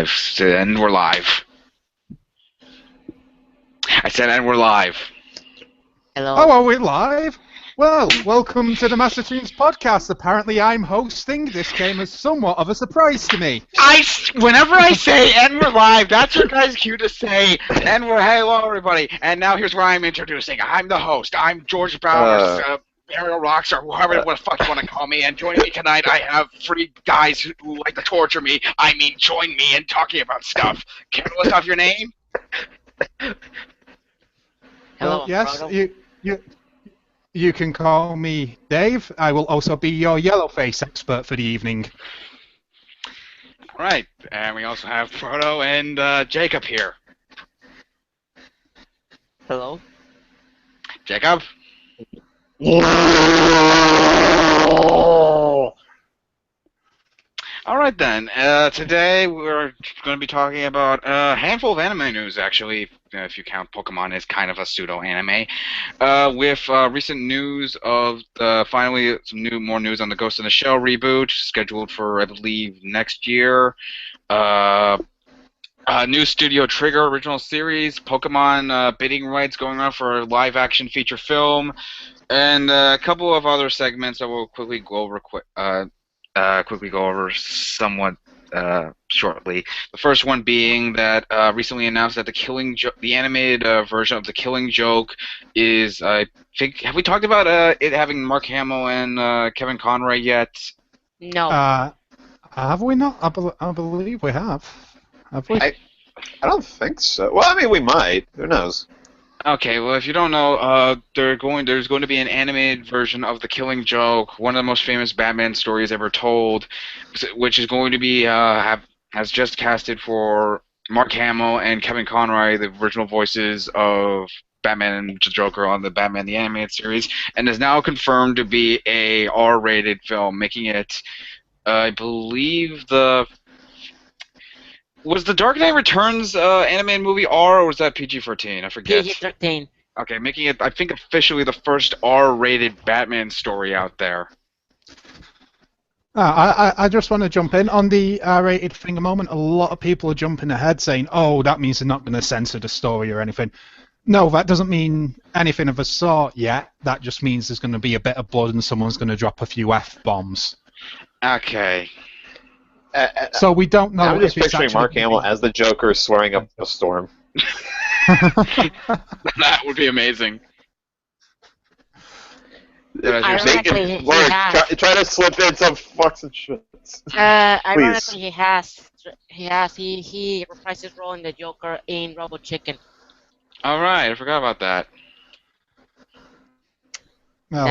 live. And we're live. I said, and we're live. Hello. Oh, are we live? Well, welcome to the Master Toons podcast. Apparently, I'm hosting. This came as somewhat of a surprise to me. Whenever I say, and we're live, that's your guys' cue to say, and we're, hello, everybody. And now here's where I'm introducing. I'm the host. I'm George Bowers, Ariel Rocks, or whoever what the fuck you want to call me. And joining me tonight, I have three guys who like to torture me. I mean, join me in talking about stuff. Can you list off your name? Hello. Well, yes, you can call me Dave. I will also be your yellowface expert for the evening. All right, and we also have Frodo and Jacob here. Hello. Jacob? All right then. Today we're going to be talking about a handful of anime news, actually, if you count Pokemon as kind of a pseudo-anime, with recent news of finally some more news on the Ghost in the Shell reboot, scheduled for, I believe, next year. New Studio Trigger original series, Pokemon bidding rights going on for a live-action feature film, and a couple of other segments that we'll quickly go over somewhat shortly. The first one being that recently announced that the animated version of The Killing Joke is, I think, have we talked about it having Mark Hamill and Kevin Conroy yet? No. Have we not? I believe we have. Have we? I don't think so. Well, I mean, we might. Who knows? Okay, well, if you don't know, there's going to be an animated version of The Killing Joke, one of the most famous Batman stories ever told, which is going to be has just casted for Mark Hamill and Kevin Conroy, the original voices of Batman and the Joker on the Batman the Animated Series, and is now confirmed to be a R-rated film, making it, I believe, was the Dark Knight Returns animated movie R, or was that PG-13? I forget. PG-13. Okay, making it, I think, officially the first R-rated Batman story out there. I just want to jump in on the R-rated thing a moment. A lot of people are jumping ahead saying, oh, that means they're not going to censor the story or anything. No, that doesn't mean anything of a sort yet. That just means there's going to be a bit of blood and someone's going to drop a few F-bombs. Okay. So we don't know. I'm just if it's picturing Mark Hamill as the Joker swearing up a storm. That would be amazing. Ironically, he has. Try to slip in some fucks and shit. Ironically, he reprised his role in the Joker in Robot Chicken. All right, I forgot about that. Well,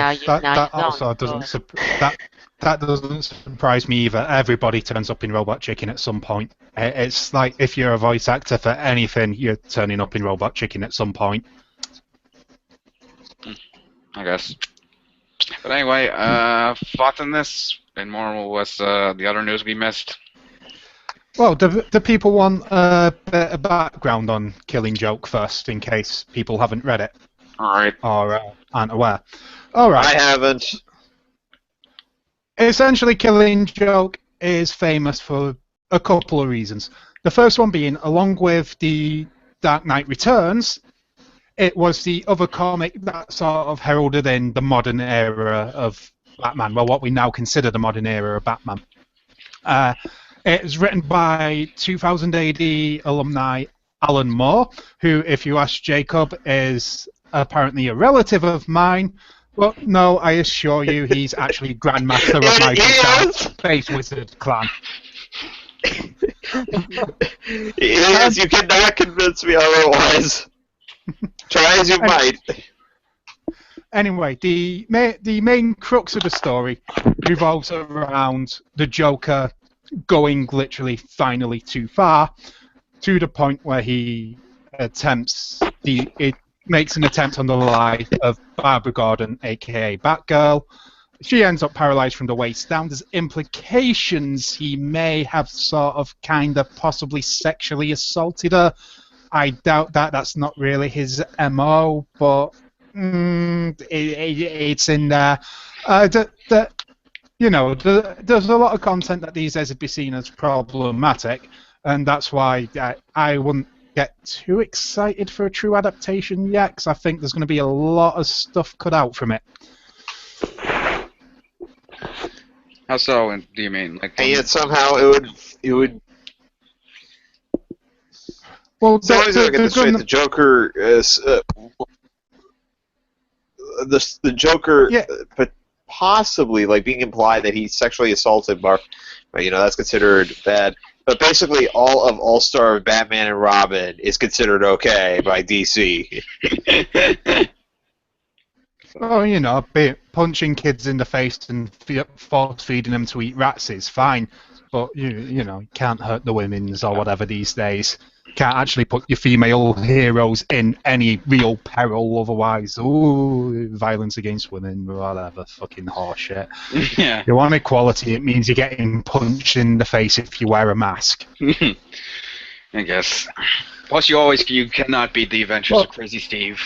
that doesn't surprise me either. Everybody turns up in Robot Chicken at some point. It's like if you're a voice actor for anything, you're turning up in Robot Chicken at some point. I guess. But anyway, thoughts on this, and more or less the other news we missed. Well, do people want a bit of background on Killing Joke first, in case people haven't read it? All right. Or aren't aware? All right. I haven't. Essentially, Killing Joke is famous for a couple of reasons. The first one being, along with the Dark Knight Returns, it was the other comic that sort of heralded in the modern era of Batman, well, what we now consider the modern era of Batman. It was written by 2000 AD alumni Alan Moore, who, if you ask Jacob, is apparently a relative of mine. Well, no, I assure you, he's actually Grandmaster of my Space Wizard clan. Yes, you cannot convince me otherwise. Try as you might. Anyway, the main crux of the story revolves around the Joker going literally finally too far, to the point where he makes an attempt on the life of Barbara Gordon, aka Batgirl. She ends up paralyzed from the waist down. There's implications he may have sort of kind of possibly sexually assaulted her. I doubt that. That's not really his MO, but it's in there. There's a lot of content that these days would be seen as problematic, and that's why I wouldn't get too excited for a true adaptation yet, because I think there's going to be a lot of stuff cut out from it. How so? Do you mean like? And yet somehow it would. Well, So I was going to get this straight. The Joker is the Joker, but possibly like being implied that he sexually assaulted Mark. That's considered bad. But basically, all of All-Star Batman and Robin is considered okay by DC. Oh, punching kids in the face and force feeding them to eat rats is fine, but you can't hurt the women's or whatever these days. Can't actually put your female heroes in any real peril otherwise. Ooh, violence against women, whatever, fucking horseshit. Yeah. You want equality, it means you're getting punched in the face if you wear a mask. I guess. Plus, you cannot beat the adventures of Crazy Steve.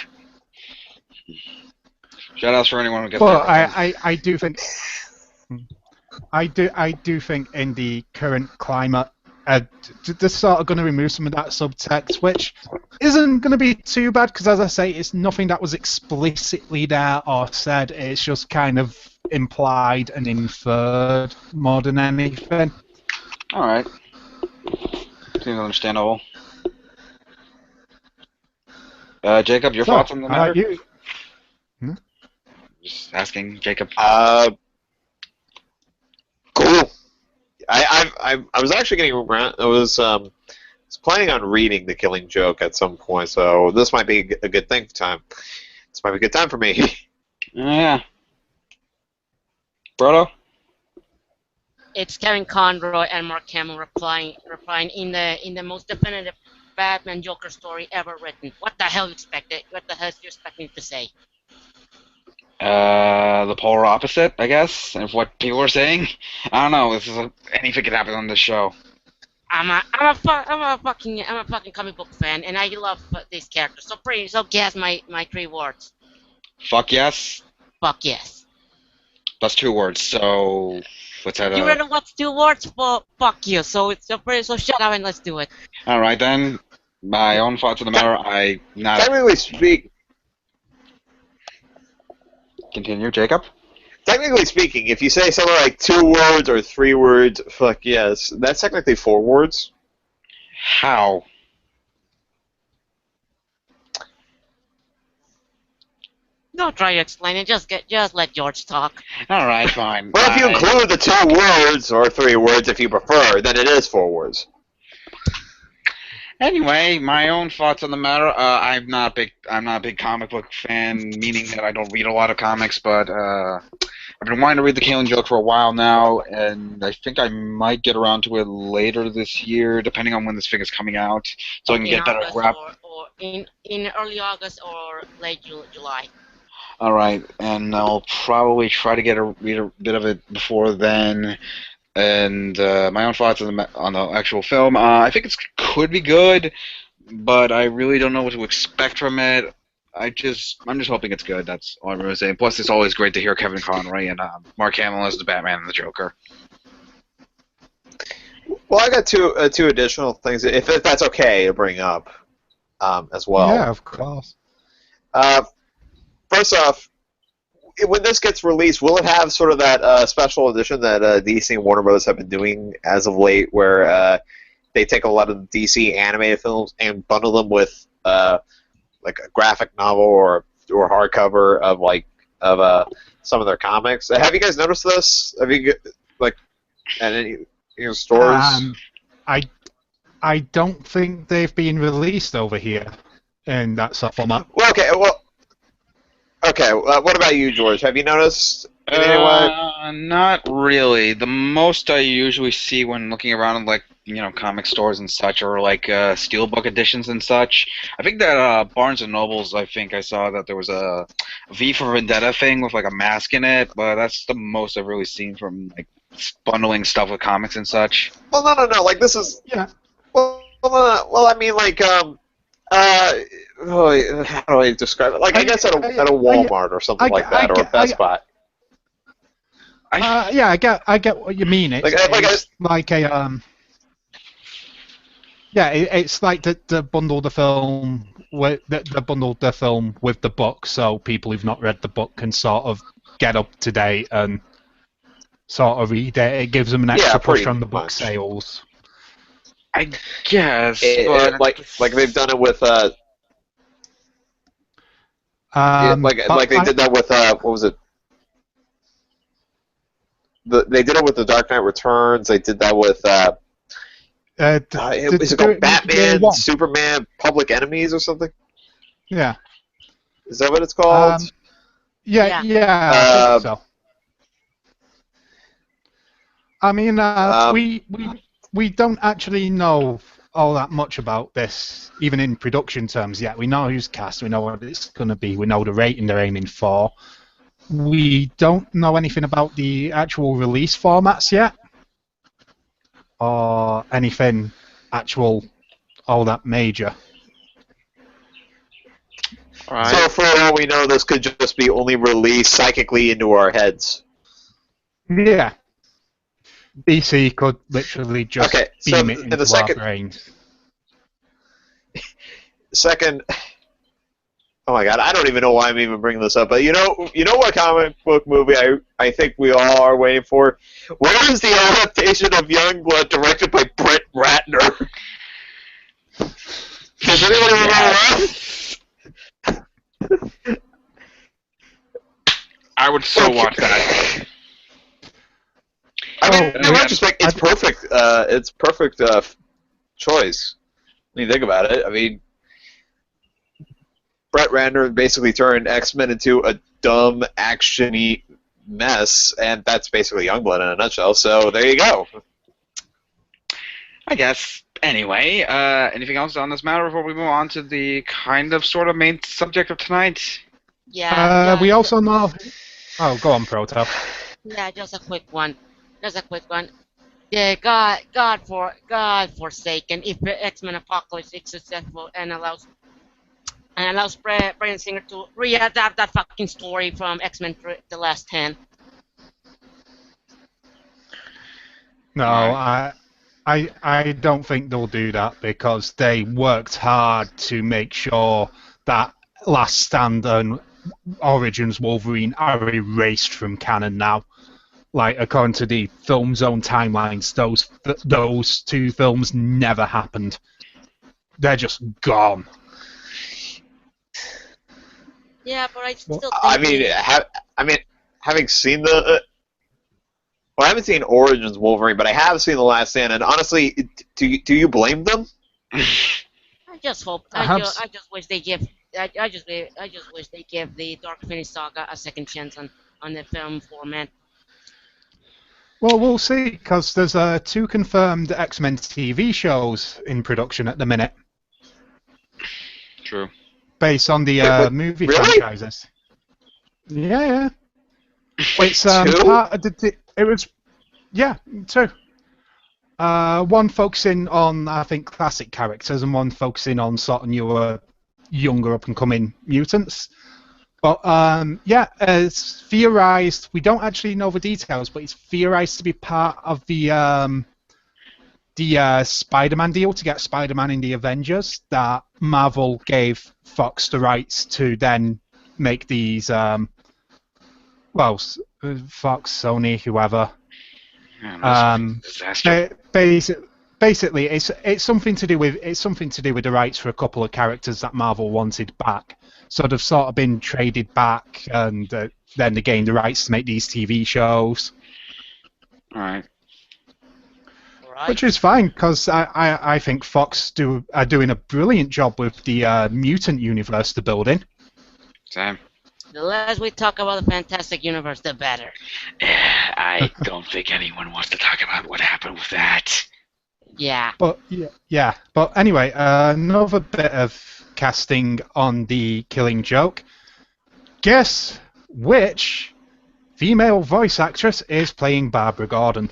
Shout outs for anyone who gets that. I do think I do think in the current climate, they're sort of going to remove some of that subtext, which isn't going to be too bad, because as I say, it's nothing that was explicitly there or said. It's just kind of implied and inferred more than anything. All right. Seems understandable. Jacob, your thoughts on the matter? Just asking, Jacob. Cool. I was actually getting around. I was planning on reading The Killing Joke at some point, so this might be a good thing. This might be a good time for me. Yeah. Brodo? It's Kevin Conroy and Mark Hamill replying in the most definitive Batman Joker story ever written. What the hell you expect me to say? The polar opposite, I guess, of what people are saying. I don't know. Anything could happen on this show. I'm a fucking comic book fan, and I love these characters. So guess my 3 words. Fuck yes. Fuck yes. That's 2 words. So let's have. You ready? What's 2 words for fuck you? So shut up and let's do it. All right then. My own thoughts on the matter. Technically speaking. Continue, Jacob. Technically speaking, if you say something like 2 words or 3 words, fuck yes, that's technically 4 words. How? Don't try to explain it. Just let George talk. All right, fine. Well, if you include the 2 words or 3 words, if you prefer, then it is 4 words. Anyway, my own thoughts on the matter. I'm not a big comic book fan, meaning that I don't read a lot of comics. But I've been wanting to read The Killing Joke for a while now, and I think I might get around to it later this year, depending on when this thing is coming out, so I can get better grasp. Or in early August or late July. All right, and I'll probably try to read a bit of it before then. And my own thoughts on the actual film. I think it could be good, but I really don't know what to expect from it. I'm just hoping it's good. That's all I'm really saying. Plus, it's always great to hear Kevin Conroy and Mark Hamill as the Batman and the Joker. Well, I got two additional things, if that's okay to bring up as well. Yeah, of course. First off, when this gets released, will it have sort of that special edition that DC and Warner Bros. Have been doing as of late, where they take a lot of DC animated films and bundle them with like a graphic novel or hardcover of some of their comics? Have you guys noticed this? Have you at any stores? I don't think they've been released over here in that sort of format. Well, okay. What about you, George? Have you noticed in any way? Not really. The most I usually see when looking around in comic stores and such are steelbook editions and such. I think that Barnes and Nobles, I think I saw that there was a V for Vendetta thing with a mask in it, but that's the most I've really seen from bundling stuff with comics and such. Well, no. This is Well, I mean how do I describe it? I guess at a Walmart or something like that, or a Best Buy. I get what you mean. It's like a Yeah, it's like the bundle the film with the bundled the film with the book, so people who've not read the book can sort of get up to date and sort of read it. It gives them an Yeah, extra push pretty on the book much. sales. I guess, but Like they've done it with But like they did that with what was it? They did it with the Dark Knight Returns. They did that with is it do called it with Year Batman, One. Superman, Public Enemies or something? Yeah. Is that what it's called? Yeah, I Uh, think so. I mean, we don't actually know all that much about this, even in production terms yet. We know who's cast, we know what it's going to be, we know the rating they're aiming for. We don't know anything about the actual release formats yet, or anything actual, all that major. Alright. So for all we know, this could just be only released psychically into our heads. Yeah. DC could literally just Okay, so beam it in the into our brains. Second, oh my god, I don't even know why I'm even bringing this up, but you know what comic book movie I think we all are waiting for? Where is the adaptation of Youngblood directed by Brett Ratner? Does anyone remember that? I would so watch that. I mean, Oh, in retrospect, it's perfect. It's perfect choice. When you think about it, I mean, Brett Ratner basically turned X-Men into a dumb, action-y mess, and that's basically Youngblood in a nutshell. So there you go. I guess. Anyway, anything else on this matter before we move on to the kind of sort of main subject of tonight? Yeah. We also know. Oh, go on, Protop. Yeah, just a quick one. Yeah, God forsaken. If the X-Men Apocalypse is successful and allows Bryan Singer to readapt that fucking story from X-Men The Last Stand. No, I don't think they'll do that because they worked hard to make sure that Last Stand and Origins Wolverine are erased from canon now. Like, according to the Film Zone timelines, those two films never happened. They're just gone. Yeah, but I still think I mean, having seen the. Well, I haven't seen Origins Wolverine, but I have seen The Last Stand, and honestly, do you blame them? I just hope. I just wish they give. I just wish they give the Dark Phoenix saga a second chance on the film format. Well, we'll see, because there's 2 confirmed X-Men TV shows in production at the minute. True. Based on the movie really? franchises. Yeah. It's 2? part of it was, yeah, 2. One focusing on, I think, classic characters, and one focusing on sort of newer, younger up-and-coming mutants. But yeah, it's theorized. We don't actually know the details, but it's theorized to be part of the Spider-Man deal to get Spider-Man in the Avengers. That Marvel gave Fox the rights to then make these. Fox, Sony, whoever. Disaster. Basically, it's something to do with the rights for a couple of characters that Marvel wanted back. So they've sort of been traded back, and then they gained the rights to make these TV shows. All right. Which is fine, because I think Fox are doing a brilliant job with the mutant universe they're building. Same. The less we talk about the Fantastic Universe, the better. I don't think anyone wants to talk about what happened with that. Yeah. But yeah. But anyway, another bit of casting on the Killing Joke. Guess which female voice actress is playing Barbara Gordon?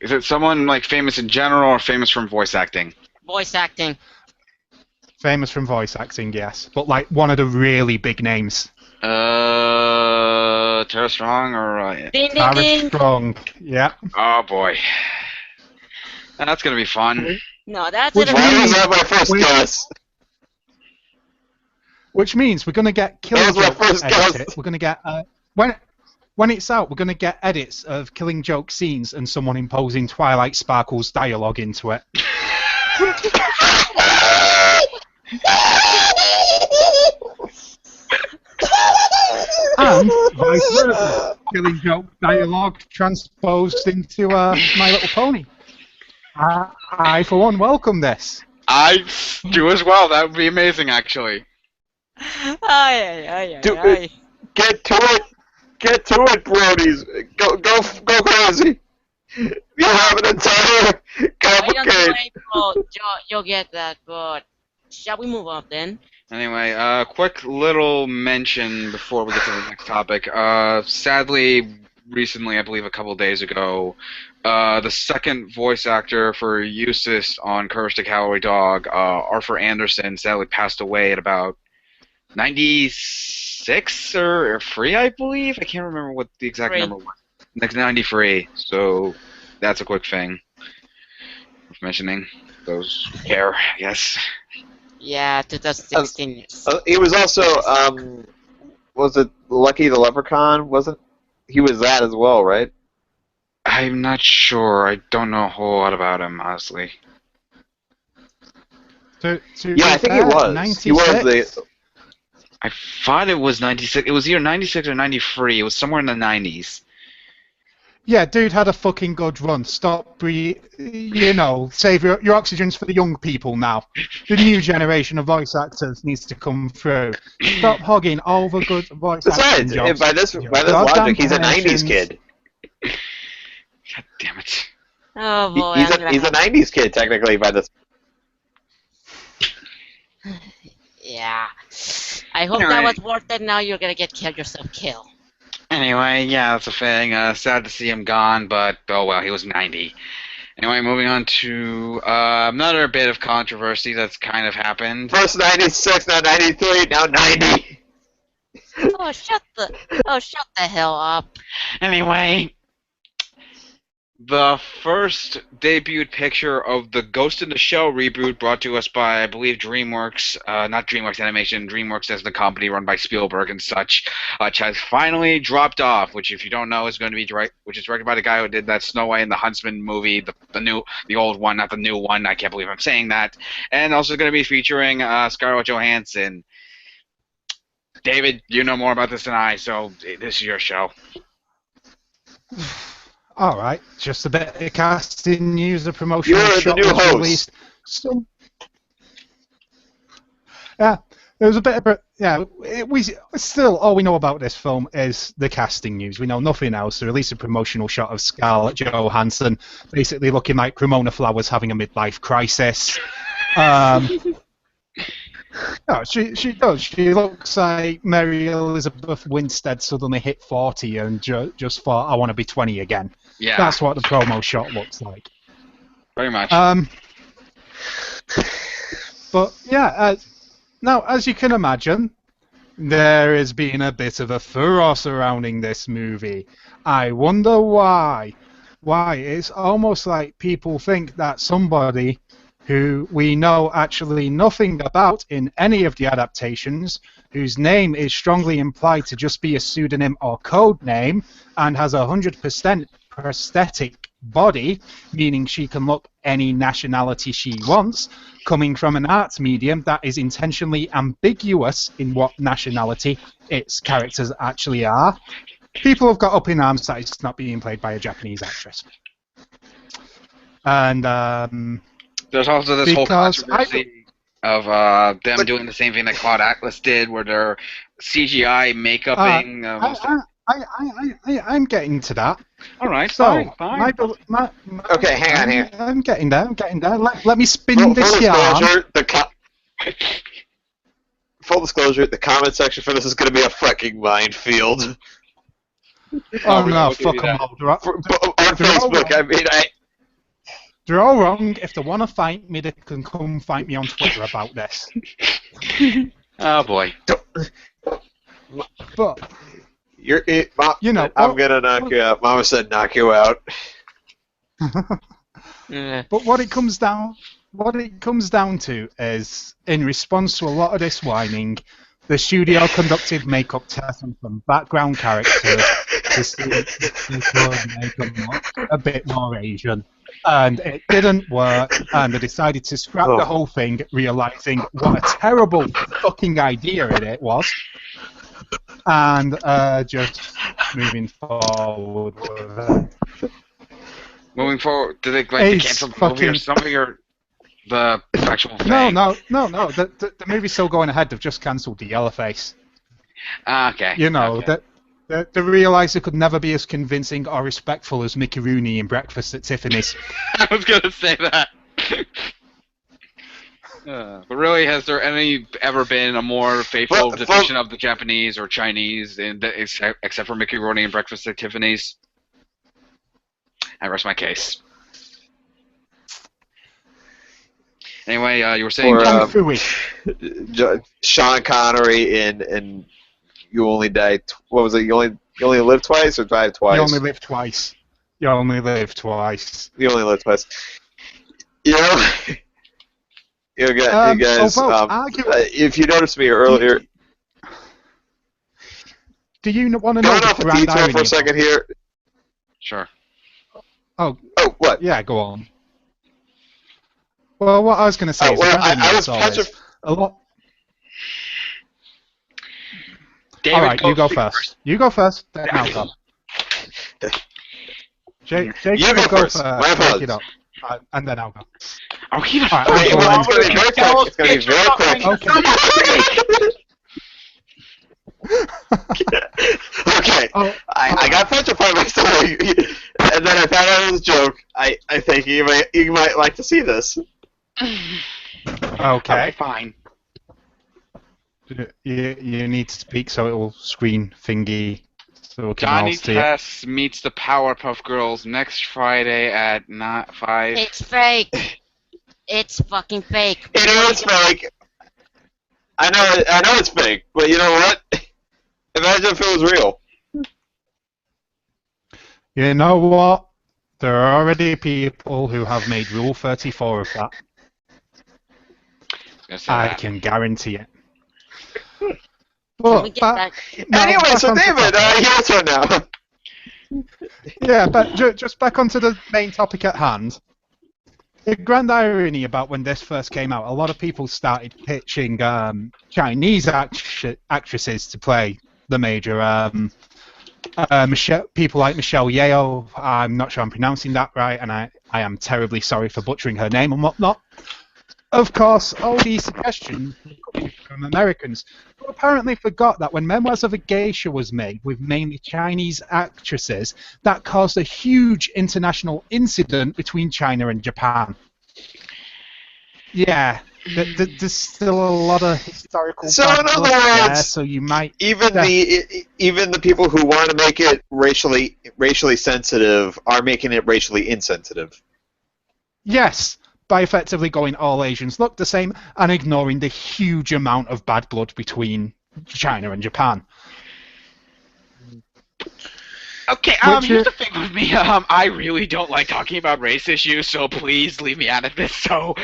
Is it someone like famous in general or famous from voice acting? Voice acting. Famous from voice acting, yes. But like one of the really big names. Tara Strong or? Ding ding Tara ding. Strong. Yeah. Oh boy, that's gonna be fun. No, that's Which it. Why was that my first Wait. guess? Which means we're going to get Killing That was my Joke first edited. guess. We're going to get when it's out, we're going to get edits of Killing Joke scenes and someone imposing Twilight Sparkle's dialogue into it. And vice versa. Killing Joke dialogue transposed into My Little Pony. I, for one, welcome this. I do as well. That would be amazing, actually. Get to it! Get to it, Brodies! Go crazy! You have an entire I don't know, cavalcade! April. You'll get that, but shall we move on then? Anyway, quick little mention before we get to the next topic. Sadly, recently, I believe a couple days ago, the second voice actor for Eustace on Courage the Cowardly Dog, Arthur Anderson, sadly passed away at about 96 or 3, I believe. I can't remember what the exact number was. Next 93. So that's a quick thing worth mentioning. Those who care, I guess. Yeah, 2016. He was also, was it Lucky the Leprechaun? Wasn't he was that as well, right? I'm not sure. I don't know a whole lot about him, honestly. Yeah, I think he was. 96. He was the. I thought it was 96. It was either 96 or 93. It was somewhere in the 90s. Yeah, dude had a fucking good run. Stop save your oxygens for the young people now. The new generation of voice actors needs to come through. Stop hogging all the good voice acting Besides, jobs. by this logic, he's a '90s kid. God damn it. Oh boy, He's a '90s kid technically by this. Yeah. I hope that Alright. was worth it. Now you're gonna get yourself killed. Anyway, yeah, that's a thing. Sad to see him gone, but oh well, he was 90. Anyway, moving on to another bit of controversy that's kind of happened. First '96, now '93, now '90. Oh shut the hell up. Anyway, the first debuted picture of the Ghost in the Shell reboot brought to us by, I believe, DreamWorks, not DreamWorks Animation, DreamWorks as the company run by Spielberg and such, has finally dropped off, which if you don't know is going to be directed by the guy who did that Snow White and the Huntsman movie, the old one, not the new one, I can't believe I'm saying that, and also going to be featuring Scarlett Johansson. David, you know more about this than I, so this is your show. All right, just a bit of casting news, a promotional You're the shot new was host. released. Yeah, there was a bit of we still all we know about this film is the casting news. We know nothing else. They released a promotional shot of Scarlett Johansson, basically looking like Ramona Flowers having a midlife crisis. No, she does. She looks like Mary Elizabeth Winstead suddenly hit 40 and just thought, I want to be 20 again. Yeah, That's what the promo shot looks like. very much. But yeah, now as you can imagine, there has been a bit of a furore surrounding this movie. I wonder why. Why? It's almost like people think that somebody who we know actually nothing about in any of the adaptations, whose name is strongly implied to just be a pseudonym or code name, and has 100% prosthetic body, meaning she can look any nationality she wants, coming from an arts medium that is intentionally ambiguous in what nationality its characters actually are. People have got up in arms that it's not being played by a Japanese actress. And There's also this whole because controversy of them doing the same thing that Cloud Atlas did, where they're CGI make-upping. I'm getting to that. All right, So, fine. Okay, hang on. I'm getting there. Let me spin this yarn. Full disclosure, the comment section for this is going to be a fucking minefield. Oh we no, will give you fuck them that. all. They're all- On Facebook, I mean, They're all wrong. If they want to fight me, they can come fight me on Twitter about this. Oh boy. But I'm gonna knock you out. Mama said knock you out. But what it comes down to is, in response to a lot of this whining, the studio conducted makeup tests on some background characters to see if they could make them look a bit more Asian. And it didn't work, and they decided to scrap the whole thing, realizing what a terrible fucking idea it was. And just moving forward with it. Moving forward, did they cancel the movie or something, or the actual thing? No. The movie's still going ahead. They've just cancelled the Yellowface. Okay. That they realised they could never be as convincing or respectful as Mickey Rooney in Breakfast at Tiffany's. I was gonna say that. But really, has there ever been a more faithful depiction of the Japanese or Chinese, except for Mickey Rooney in Breakfast at Tiffany's? I rest my case. Anyway, you were saying Sean Connery in You Only Die. What was it? You only live twice or die twice? You only live twice. You only live twice. You only live twice. You know, you guys. If you noticed me earlier. Do you want to know the grand irony for a second here? Sure. Oh, what? Yeah, go on. Well, what I was going to say is I was a lot. David, all right, you go first. You go first. Then I'll go. Jake, you go first. My apologies. It up, and then I'll go. Oh, he all right, it's going to be very quick. It's going to be very quick. Okay. I got petrified myself, and then I found out it was a joke. I think you might like to see this. Okay. Fine. You need to speak so it will screen thingy. So we can Johnny all see Test meets the Powerpuff Girls next Friday at 5. It's fake. It's fucking fake. It is fake. I know it's fake, but you know what? Imagine if it was real. You know what? There are already people who have made Rule 34 of that. I can guarantee it. But anyway, so David, your turn now. Yeah, but just back onto the main topic at hand. The grand irony about when this first came out, a lot of people started pitching Chinese actresses to play the major. People like Michelle Yeoh. I'm not sure I'm pronouncing that right, and I am terribly sorry for butchering her name and whatnot. Of course, all these suggestions were coming from Americans, who apparently forgot that when Memoirs of a Geisha was made with mainly Chinese actresses, that caused a huge international incident between China and Japan. Yeah, there's still a lot of historical. So in other words, there, so you might even the people who want to make it racially sensitive are making it racially insensitive. Yes. By effectively going all Asians look the same and ignoring the huge amount of bad blood between China and Japan. Okay, here's the thing with me. I really don't like talking about race issues, so please leave me out of this. So,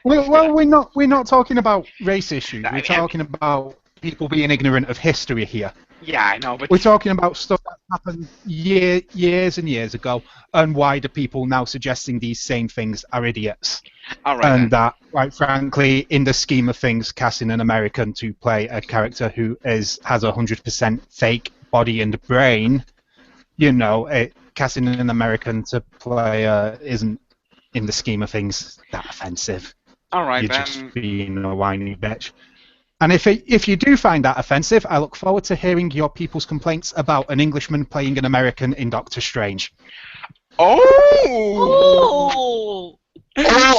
well, we're not talking about race issues. We're talking about people being ignorant of history here. Yeah, I know, but we're talking about stuff that happened years and years ago, and why do people now suggesting these same things are idiots? All right, and that, quite frankly, in the scheme of things, casting an American to play a character who has 100% fake body and brain, casting an American to play isn't, in the scheme of things, that offensive. All right, You're then. just being a whiny bitch. And if you do find that offensive, I look forward to hearing your people's complaints about an Englishman playing an American in Doctor Strange. Oh!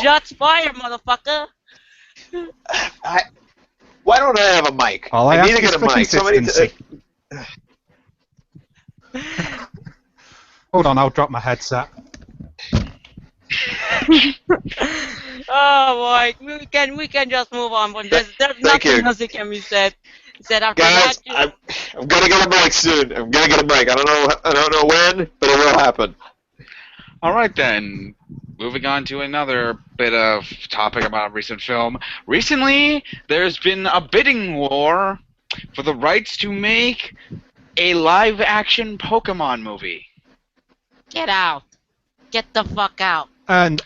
Shots fired, motherfucker! Why don't I have a mic? I need to get a mic. Hold on, I'll drop my headset. Oh boy, we can just move on. But there's nothing else that can be said. After guys, that, I'm gonna get a break soon. I'm gonna get a break. I don't know when, but it will happen. All right then. Moving on to another bit of topic about a recent film. Recently, there's been a bidding war for the rights to make a live-action Pokemon movie. Get out. Get the fuck out. And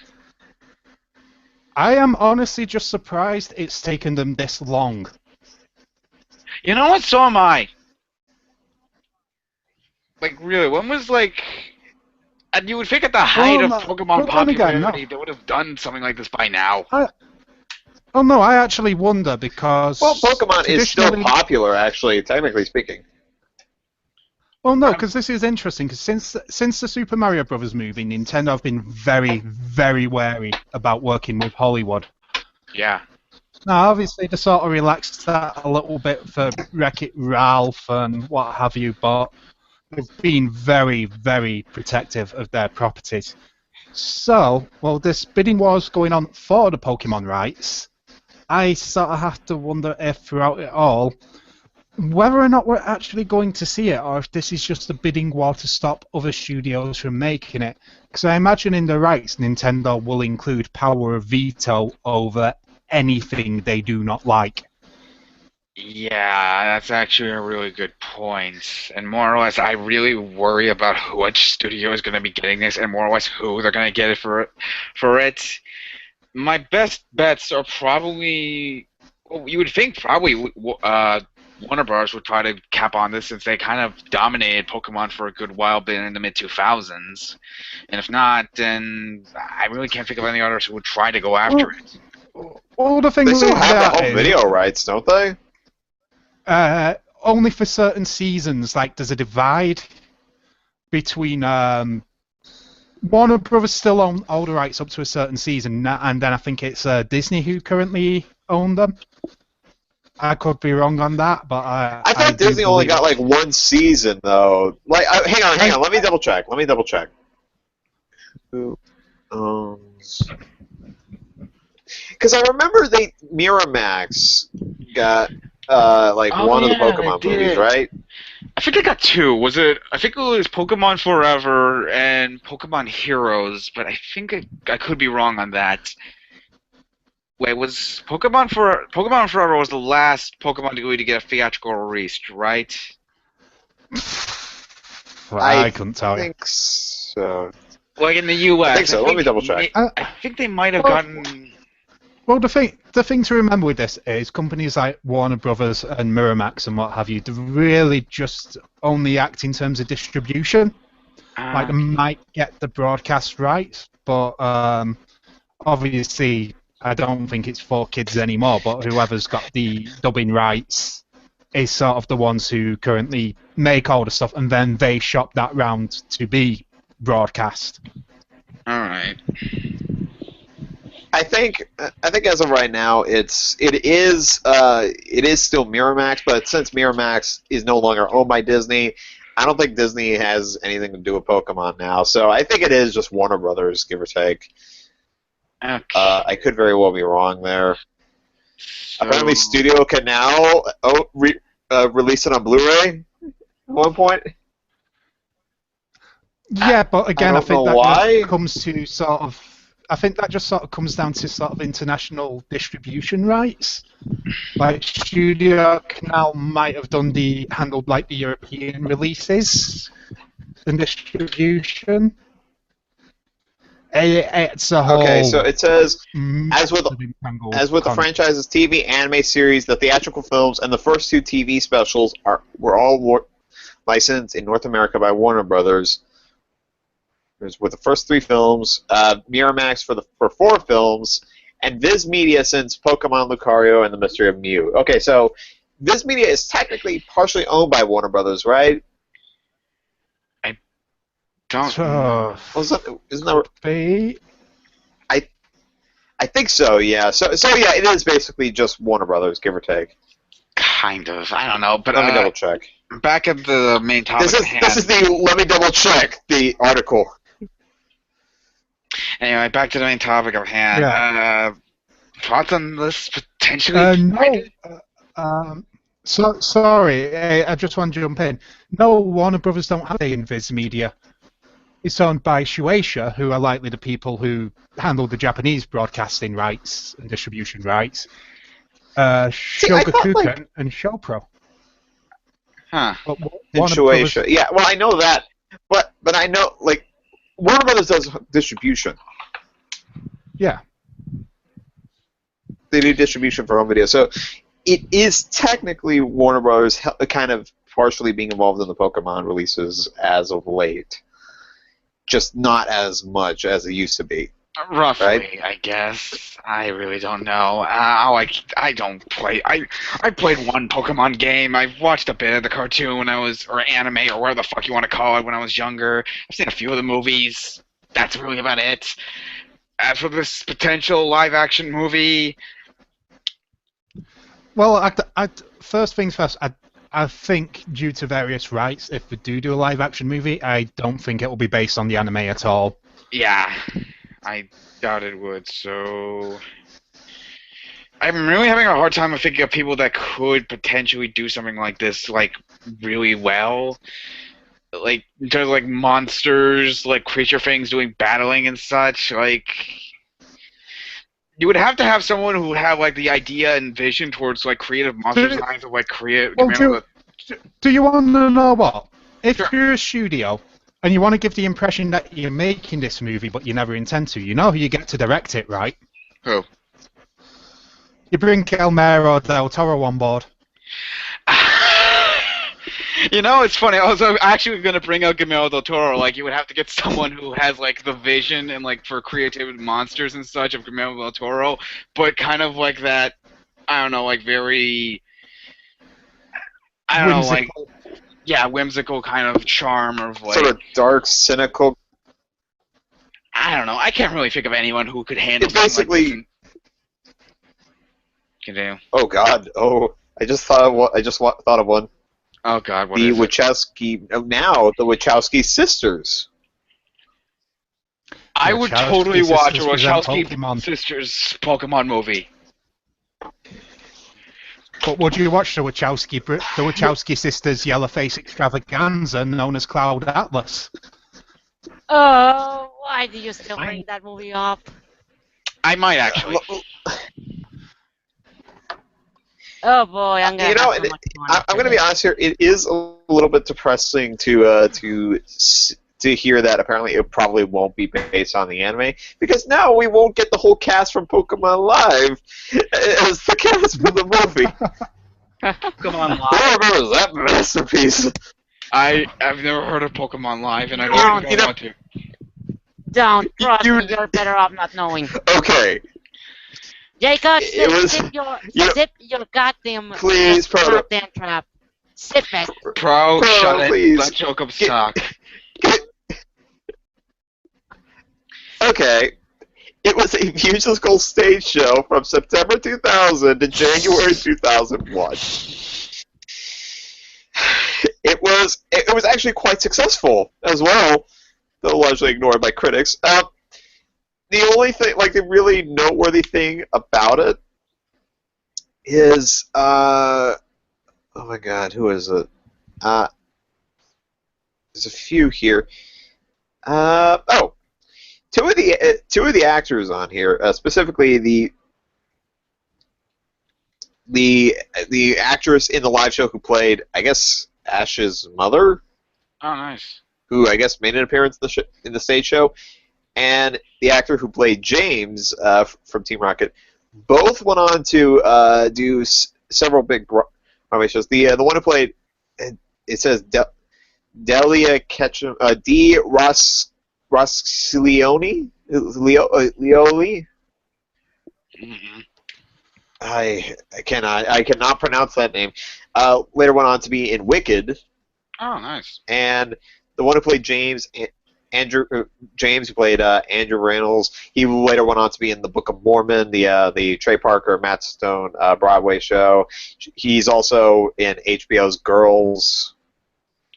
I am honestly just surprised it's taken them this long. You know what? So am I. Like, really, when was, like... And you would think at the height of Pokemon popularity, they would have done something like this by now. Oh no, I actually wonder because... Well, Pokemon is still popular, actually, technically speaking. Well, no, because this is interesting, because since the Super Mario Brothers movie, Nintendo have been very, very wary about working with Hollywood. Yeah. Now, obviously, they sort of relaxed that a little bit for Wreck-It Ralph and what have you, but they've been very, very protective of their properties. So, well, this bidding war's going on for the Pokemon rights. I sort of have to wonder if throughout it all, whether or not we're actually going to see it, or if this is just a bidding war to stop other studios from making it. Because I imagine in the rights, Nintendo will include power of veto over anything they do not like. Yeah, that's actually a really good point. And more or less, I really worry about which studio is going to be getting this, and more or less who they're going to get it for it. My best bets are probably... Well, you would think probably... Warner Bros. Would try to cap on this since they kind of dominated Pokemon for a good while in the mid-2000s. And if not, then I really can't think of any others who would try to go after it. Well, the thing They with still have that the home video rights, don't they? only for certain seasons. Like, there's a divide between Warner Brothers still own all the rights up to a certain season, and then I think it's Disney who currently own them. I could be wrong on that, but I thought Disney only got like one season though. Like, hang on. Let me double check. Who owns? Because I remember Miramax got one of the Pokemon movies, right? I think I got two. I think it was Pokemon Forever and Pokemon Heroes, but I think I could be wrong on that. Wait, was Pokemon Forever was the last Pokemon to get a theatrical release, right? Well, I couldn't tell you. I think so. Like in the U.S. I think so. Let me double check. I think they might have gotten... Well, the thing to remember with this is companies like Warner Brothers and Miramax and what have you, they really just only act in terms of distribution. Like, they might get the broadcast rights, but obviously... I don't think it's for kids anymore, but whoever's got the dubbing rights is sort of the ones who currently make all the stuff, and then they shop that round to be broadcast. All right. I think as of right now, it is still Miramax, but since Miramax is no longer owned by Disney, I don't think Disney has anything to do with Pokemon now. So I think it is just Warner Brothers, give or take. Okay. I could very well be wrong there. So... Apparently, Studio can now release it on Blu-ray at one point. Yeah, but again, I think that why. just comes to sort of. I think that just sort of comes down to sort of international distribution rights. Like, Studio Canal might have handled like the European releases and distribution. It's a whole. Okay, so it says, as with the franchise's TV anime series, the theatrical films and the first two TV specials were all licensed in North America by Warner Brothers. With the first three films, Miramax for 4 films, and Viz Media since Pokemon Lucario and the Mystery of Mew. Okay, so Viz Media is technically partially owned by Warner Brothers, right? Don't. Isn't that? I think so. Yeah. So yeah, it is basically just Warner Brothers, give or take. Kind of. I don't know, but let me double check. Back at the main topic. This is the let me double check the article. Anyway, back to the main topic of hand. Yeah. Thoughts on this potentially? No. So sorry, I just want to jump in. No, Warner Brothers don't have a in Viz Media. It's owned by Shueisha, who are likely the people who handle the Japanese broadcasting rights and distribution rights. See, I thought, like, Shogakukan and Showpro. Huh. But in Warner Brothers, Shueisha. Yeah, well, I know that, but I know, like, Warner Brothers does distribution. yeah. They do distribution for home video, so it is technically Warner Brothers kind of partially being involved in the Pokemon releases as of late. Just not as much as it used to be. Roughly, Right? I guess. I really don't know. I don't play. I played one Pokemon game. I watched a bit of the cartoon when I was, or anime, or whatever the fuck you want to call it, when I was younger. I've seen a few of the movies. That's really about it. As for this potential live-action movie, Well, first things first. I think due to various rights, if we do a live-action movie, I don't think it will be based on the anime at all. yeah, I doubt it would. So I'm really having a hard time of thinking of people that could potentially do something like this, like really well. Like in terms of like monsters, like creature things doing battling and such. Like you would have to have someone who would have like the idea and vision towards like creative monster designs of like create. Well, do you want to know what? If Sure. you're a studio and you want to give the impression that you're making this movie, but you never intend to, you know who you get to direct it, right? Who? You bring Guillermo del Toro on board. You know, it's funny. I was actually going to bring out Guillermo del Toro. Like, you would have to get someone who has like the vision and like for creative monsters and such of Guillermo del Toro, but kind of like that. I don't know, like very. I don't know, like whimsical kind of charm of like. Sort of dark, cynical. I don't know. I can't really think of anyone who could handle It's something like basically. this. Can do. Oh God! Oh, I just thought of one. Thought of one. Oh God, what The is it? Wachowski. Now the Wachowski sisters. I would Wachowski totally watch a sisters present Wachowski Pokemon. sisters Pokemon movie. But would you watch the Wachowski sisters' yellow-face extravaganza known as Cloud Atlas? Oh, why do you still bring that movie up? I might actually. Oh boy, I'm gonna You know, have so much fun. I'm going to be honest here. It is a little bit depressing to hear that apparently it probably won't be based on the anime, because now we won't get the whole cast from Pokemon Live as the cast for the movie. Pokemon Who Live. remembers that masterpiece? I've never heard of Pokemon Live, and I No, don't you know- want to. Don't trust You- me, you're better off not knowing. Okay, Jacob, It was- zip your you- goddamn Please, Proto. goddamn trap. Sit back. Pro, shut it. please. Let Jacob suck. Okay. It was a musical stage show from September 2000 to January 2001. It was actually quite successful as well, though largely ignored by critics. The only thing, like the really noteworthy thing about it is, oh my God, who is it? There's a few here. Two of the actors on here, specifically the actress in the live show who played, I guess, Ash's mother, Oh, nice. who I guess made an appearance in the stage show, and the actor who played James from Team Rocket, both went on to do several big Broadway shows. The one who played, it says Delia Ketchum, D. Rossilioni? Leoli? Mm-mm. I cannot pronounce that name. Later went on to be in Wicked, Oh, nice. and the one who played James, James, who played Andrew Reynolds, he later went on to be in the Book of Mormon, the Trey Parker, Matt Stone Broadway show. He's also in HBO's Girls.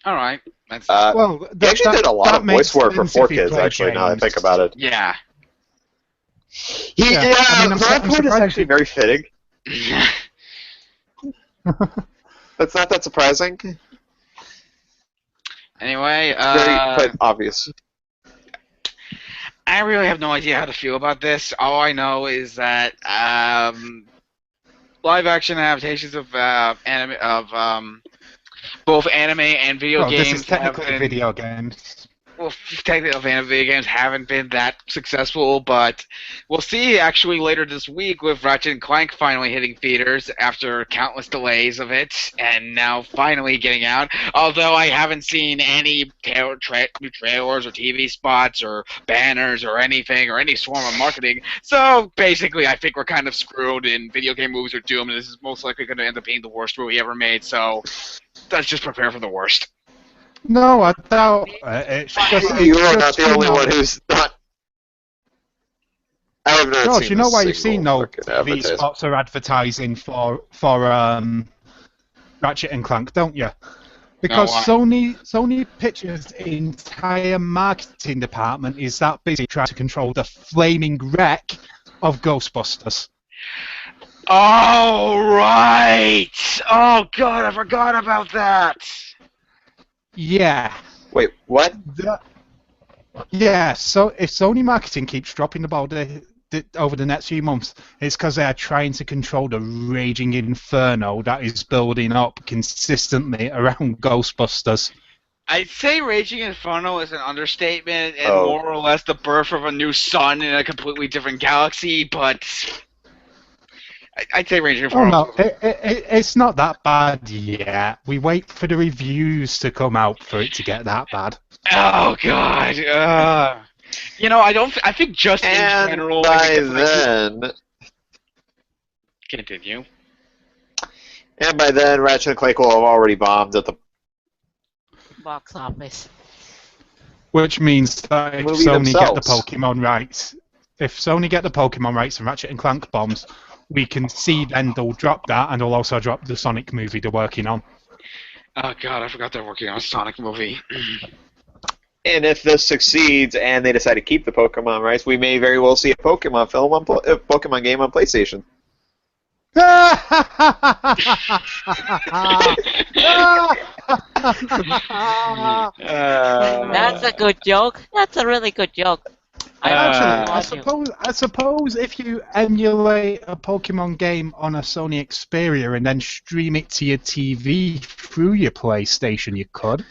All right. That's Well, He actually did a lot of voice work for 4Kids, actually, now that I James. think about it. yeah. I mean, I'm that part is surprised actually very fitting. That's not that surprising. Anyway, Very quite obvious. I really have no idea how to feel about this. All I know is that live action adaptations of anime of both anime and video Well, this is games have technically been video games. well, technically, video games haven't been that successful, but we'll see actually later this week with Ratchet and Clank finally hitting theaters after countless delays of it, and now finally getting out. Although I haven't seen any new trailers or TV spots or banners or anything or any form of marketing. So basically, I think we're kind of screwed, and video game movies are doomed, and this is most likely going to end up being the worst movie ever made. So let's just prepare for the worst. No, I doubt it's just. You are not just, the only one who's not. I have not Josh, seen you know a why you've seen single no fucking TV advertisement. spots or advertising for Ratchet and Clank, don't you? Because why? Sony Pictures' entire marketing department is that busy trying to control the flaming wreck of Ghostbusters. Oh, right! Oh, God, I forgot about that! Yeah. Wait, what? Yeah, so if Sony marketing keeps dropping the ball over the next few months, it's because they are trying to control the raging inferno that is building up consistently around Ghostbusters. I'd say Raging Inferno is an understatement and Oh. more or less the birth of a new sun in a completely different galaxy, but I'd say Raging Oh Inferno. no, it's not that bad yet. We wait for the reviews to come out for it to get that bad. Oh, God. I think just in And general... by then, Continue. Ratchet and Clank will have already bombed at the Box office. Which means that if movie Sony get the themselves. Pokemon rights, and Ratchet and Clank bombs, we can see then they'll drop that, and they'll also drop the Sonic movie they're working on. Oh, God, I forgot they're working on a Sonic movie. And if this succeeds and they decide to keep the Pokemon rights, we may very well see a Pokemon film on a Pokemon game on PlayStation. That's a good joke. That's a really good joke. Actually, I suppose if you emulate a Pokemon game on a Sony Xperia and then stream it to your TV through your PlayStation, you could.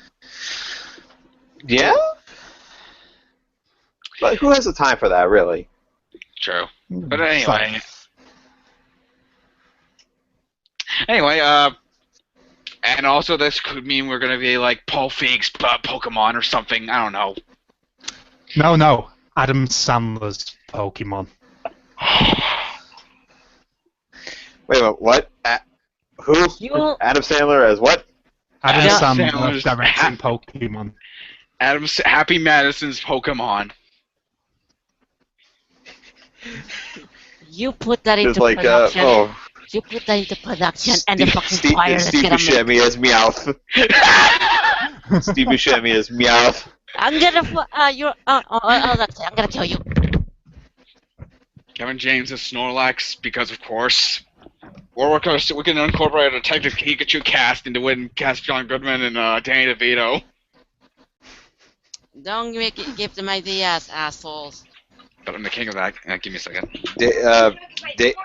Yeah? But who has the time for that, really? True. But It's like- anyway, and also this could mean we're gonna be like Paul Feig's Pokemon or something. I don't know. No, Adam Sandler's Pokemon. Wait a minute, what? Who? You- Adam Sandler as what? Adam Adam Sandler Sandler's- directing Pokemon. Happy Madison's Pokemon. You put that into Just like, production. You put that into production, and the fucking fire Steve that's gonna make. Buscemi as Meowth. Steve Buscemi as Meowth. I'm gonna. That's it. I'm gonna kill you. Kevin James is Snorlax because, of course. Or we can incorporate a Detective Pikachu cast into it and cast John Goodman and Danny DeVito. Don't give them ideas, assholes. But I'm the king of that. Give me a second.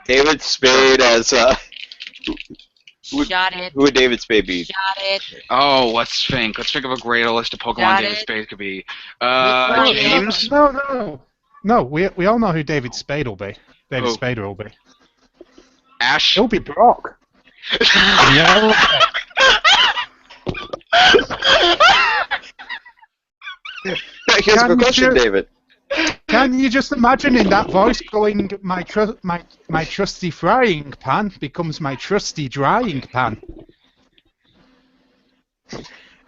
David Spade as Shot it. who would David Spade be? Shot it. Oh, let's think. Let's think of a greater list of Pokemon Got David it. Spade could be. one? James? No. We all know who David Spade will be. David Who? Spade will be. Ash? He'll be Brock. Yeah. Here's a good Can question, you- David. Can you just imagine in that voice going, my trusty frying pan becomes my trusty drying pan?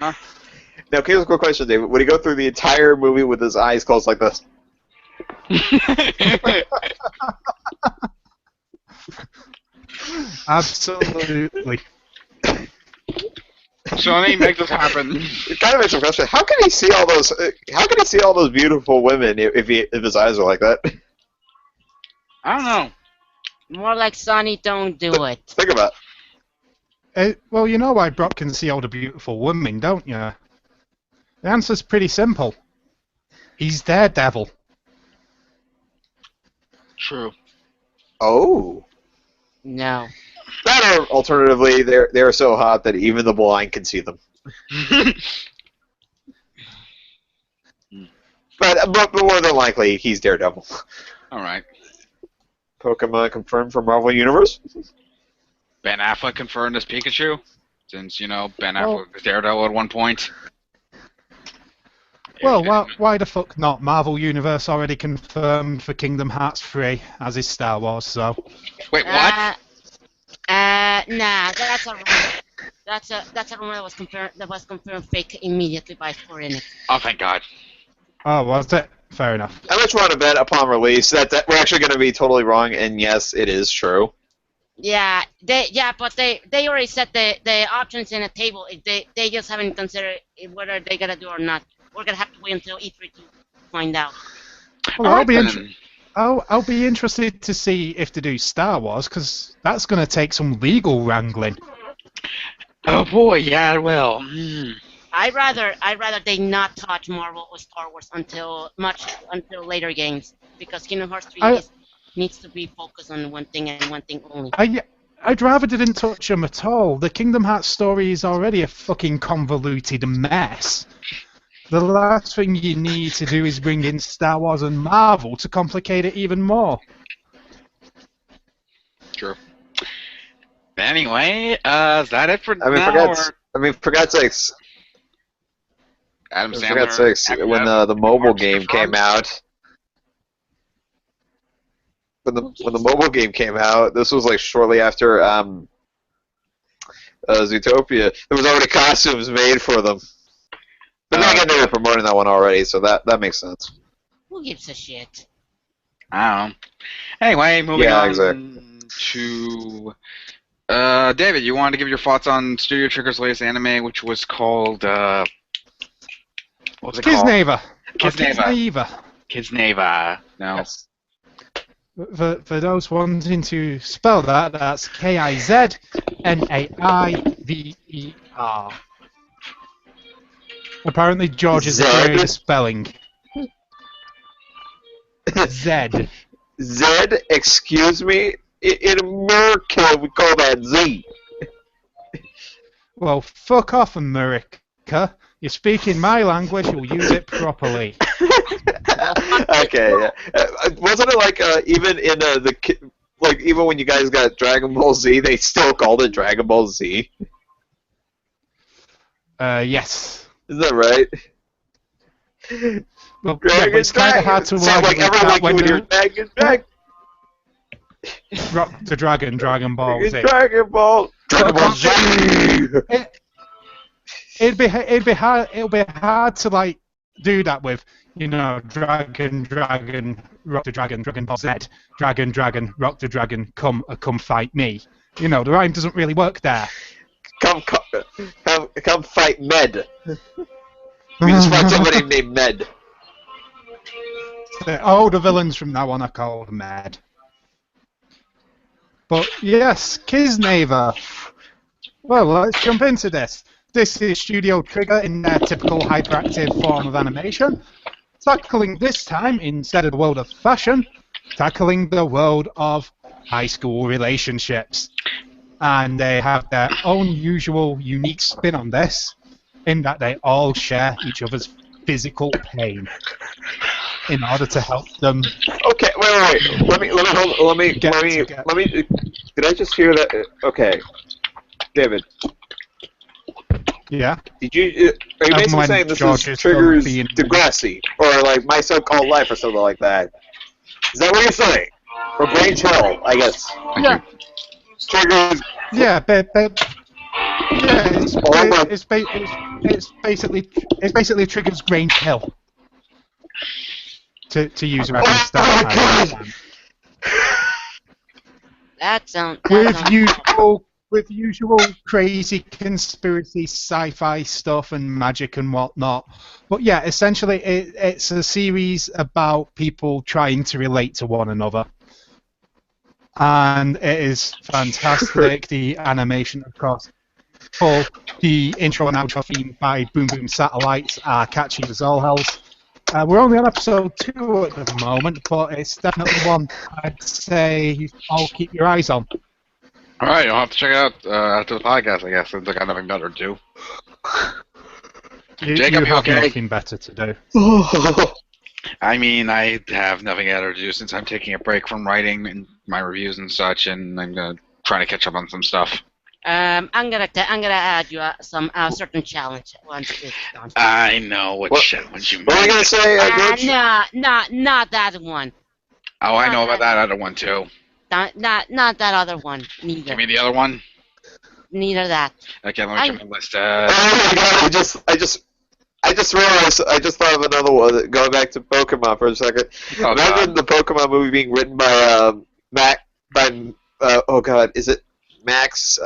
Now, here's a quick question, David. Would he go through the entire movie with his eyes closed like this? Absolutely. So let me make this happen. It kind of makes a question. How can he see all those? How can he see all those beautiful women if his eyes are like that? I don't know. More like Sonny, don't do it. Think about Well, you know why Brock can see all the beautiful women, don't you? The answer's pretty simple. He's Daredevil. True. Oh. No. That or alternatively, they're so hot that even the blind can see them. But more than likely, he's Daredevil. All right. Pokemon confirmed for Marvel Universe. Ben Affleck confirmed as Pikachu, since Ben Well- Affleck was Daredevil at one point. Well, why the fuck not? Marvel Universe already confirmed for Kingdom Hearts 3, as is Star Wars, so... Wait, what? Nah, that's a rumor. That's a rumor that was confirmed fake immediately by Square Enix. Oh, thank God. Oh, was it? Fair enough. I much want to bet upon release that we're actually going to be totally wrong, and yes, it is true. Yeah, but they already set the options in a table. They just haven't considered whether they're gonna do or not. We're gonna have to wait until E3 to find out. Well, All right, then. I'll be interested to see if they do Star Wars, because that's going to take some legal wrangling. Oh boy, yeah, it will. I'd rather they not touch Marvel or Star Wars until later games, because Kingdom Hearts 3 needs to be focused on one thing and one thing only. I'd rather they didn't touch them at all. The Kingdom Hearts story is already a fucking convoluted mess. The last thing you need to do is bring in Star Wars and Marvel to complicate it even more. True. Anyway, is that it for I mean, now? for God's sakes, Adam for Sandler. God's sakes, when the mobile game came out, when the mobile game came out, this was like shortly after Zootopia. There was already costumes made for them. But then again, they were promoting that one already, so that makes sense. Who gives a shit? I don't know. Anyway, moving on exactly. to David. You wanted to give your thoughts on Studio Trigger's latest anime, which was called what was it called? Kizneva. Kizneva. No. Yes. For those wanting to spell that, that's Kiznaiver. Apparently George is great at spelling. Z. Z, excuse me? In America, we call that Z. Well, fuck off, America. You're speaking my language, you'll use it properly. Okay, yeah. Wasn't it like even in even when you guys got Dragon Ball Z, they still called it Dragon Ball Z? Yes. Is that right? Well, yeah, but it's kind of hard to sound like argue everyone that when would hear Dragon. Rock the Dragon, Dragon Ball Z. Dragon Ball Z. It'd be hard to like do that with Dragon, Rock the Dragon, Dragon Ball Z, Dragon, Rock the Dragon, come fight me. The rhyme doesn't really work there. Come fight Med. We just find somebody named Med. All the villains from now on are called Med. But yes, Kizneva. Well, let's jump into this. This is Studio Trigger in their typical hyperactive form of animation, tackling this time, instead of the world of fashion, tackling the world of high school relationships. And they have their own usual unique spin on this, in that they all share each other's physical pain in order to help them. Okay, wait. Let me. Did I just hear that? Okay, David. Yeah. Are you basically saying this is Trigger's Degrassi, or like My So-Called Life, or something like that? Is that what you're saying? Or Grange Hill, I guess. Yeah. Trigger's. Yeah, but yeah, it's basically Trigger's Grange Hill. To use a reference style. With usual crazy conspiracy sci-fi stuff and magic and whatnot. But yeah, essentially it's a series about people trying to relate to one another. And it is fantastic. The animation, of course, for the intro and outro theme by Boom Boom Satellites are catchy as all hells. We're only on episode 2 at the moment, but it's definitely one I'd say I'll keep your eyes on. All right, I'll have to check it out after the podcast, I guess, since I got nothing better to do. Jacob, You you have okay? nothing better to do. I mean, I have nothing better to do since I'm taking a break from writing and my reviews and such, and I'm gonna try to catch up on some stuff. I'm gonna add you some certain challenge once it's done. I know what challenge you mean. What are you gonna say, Rich? Not that one. Oh, I know about that other one too. Not that other one. Neither. Give me the other one. Neither that. Okay, let me check my list. Oh my god! I just realized. I just thought of another one. Going back to Pokemon for a second. Oh, Imagine the Pokemon movie being written by oh god, is it Max?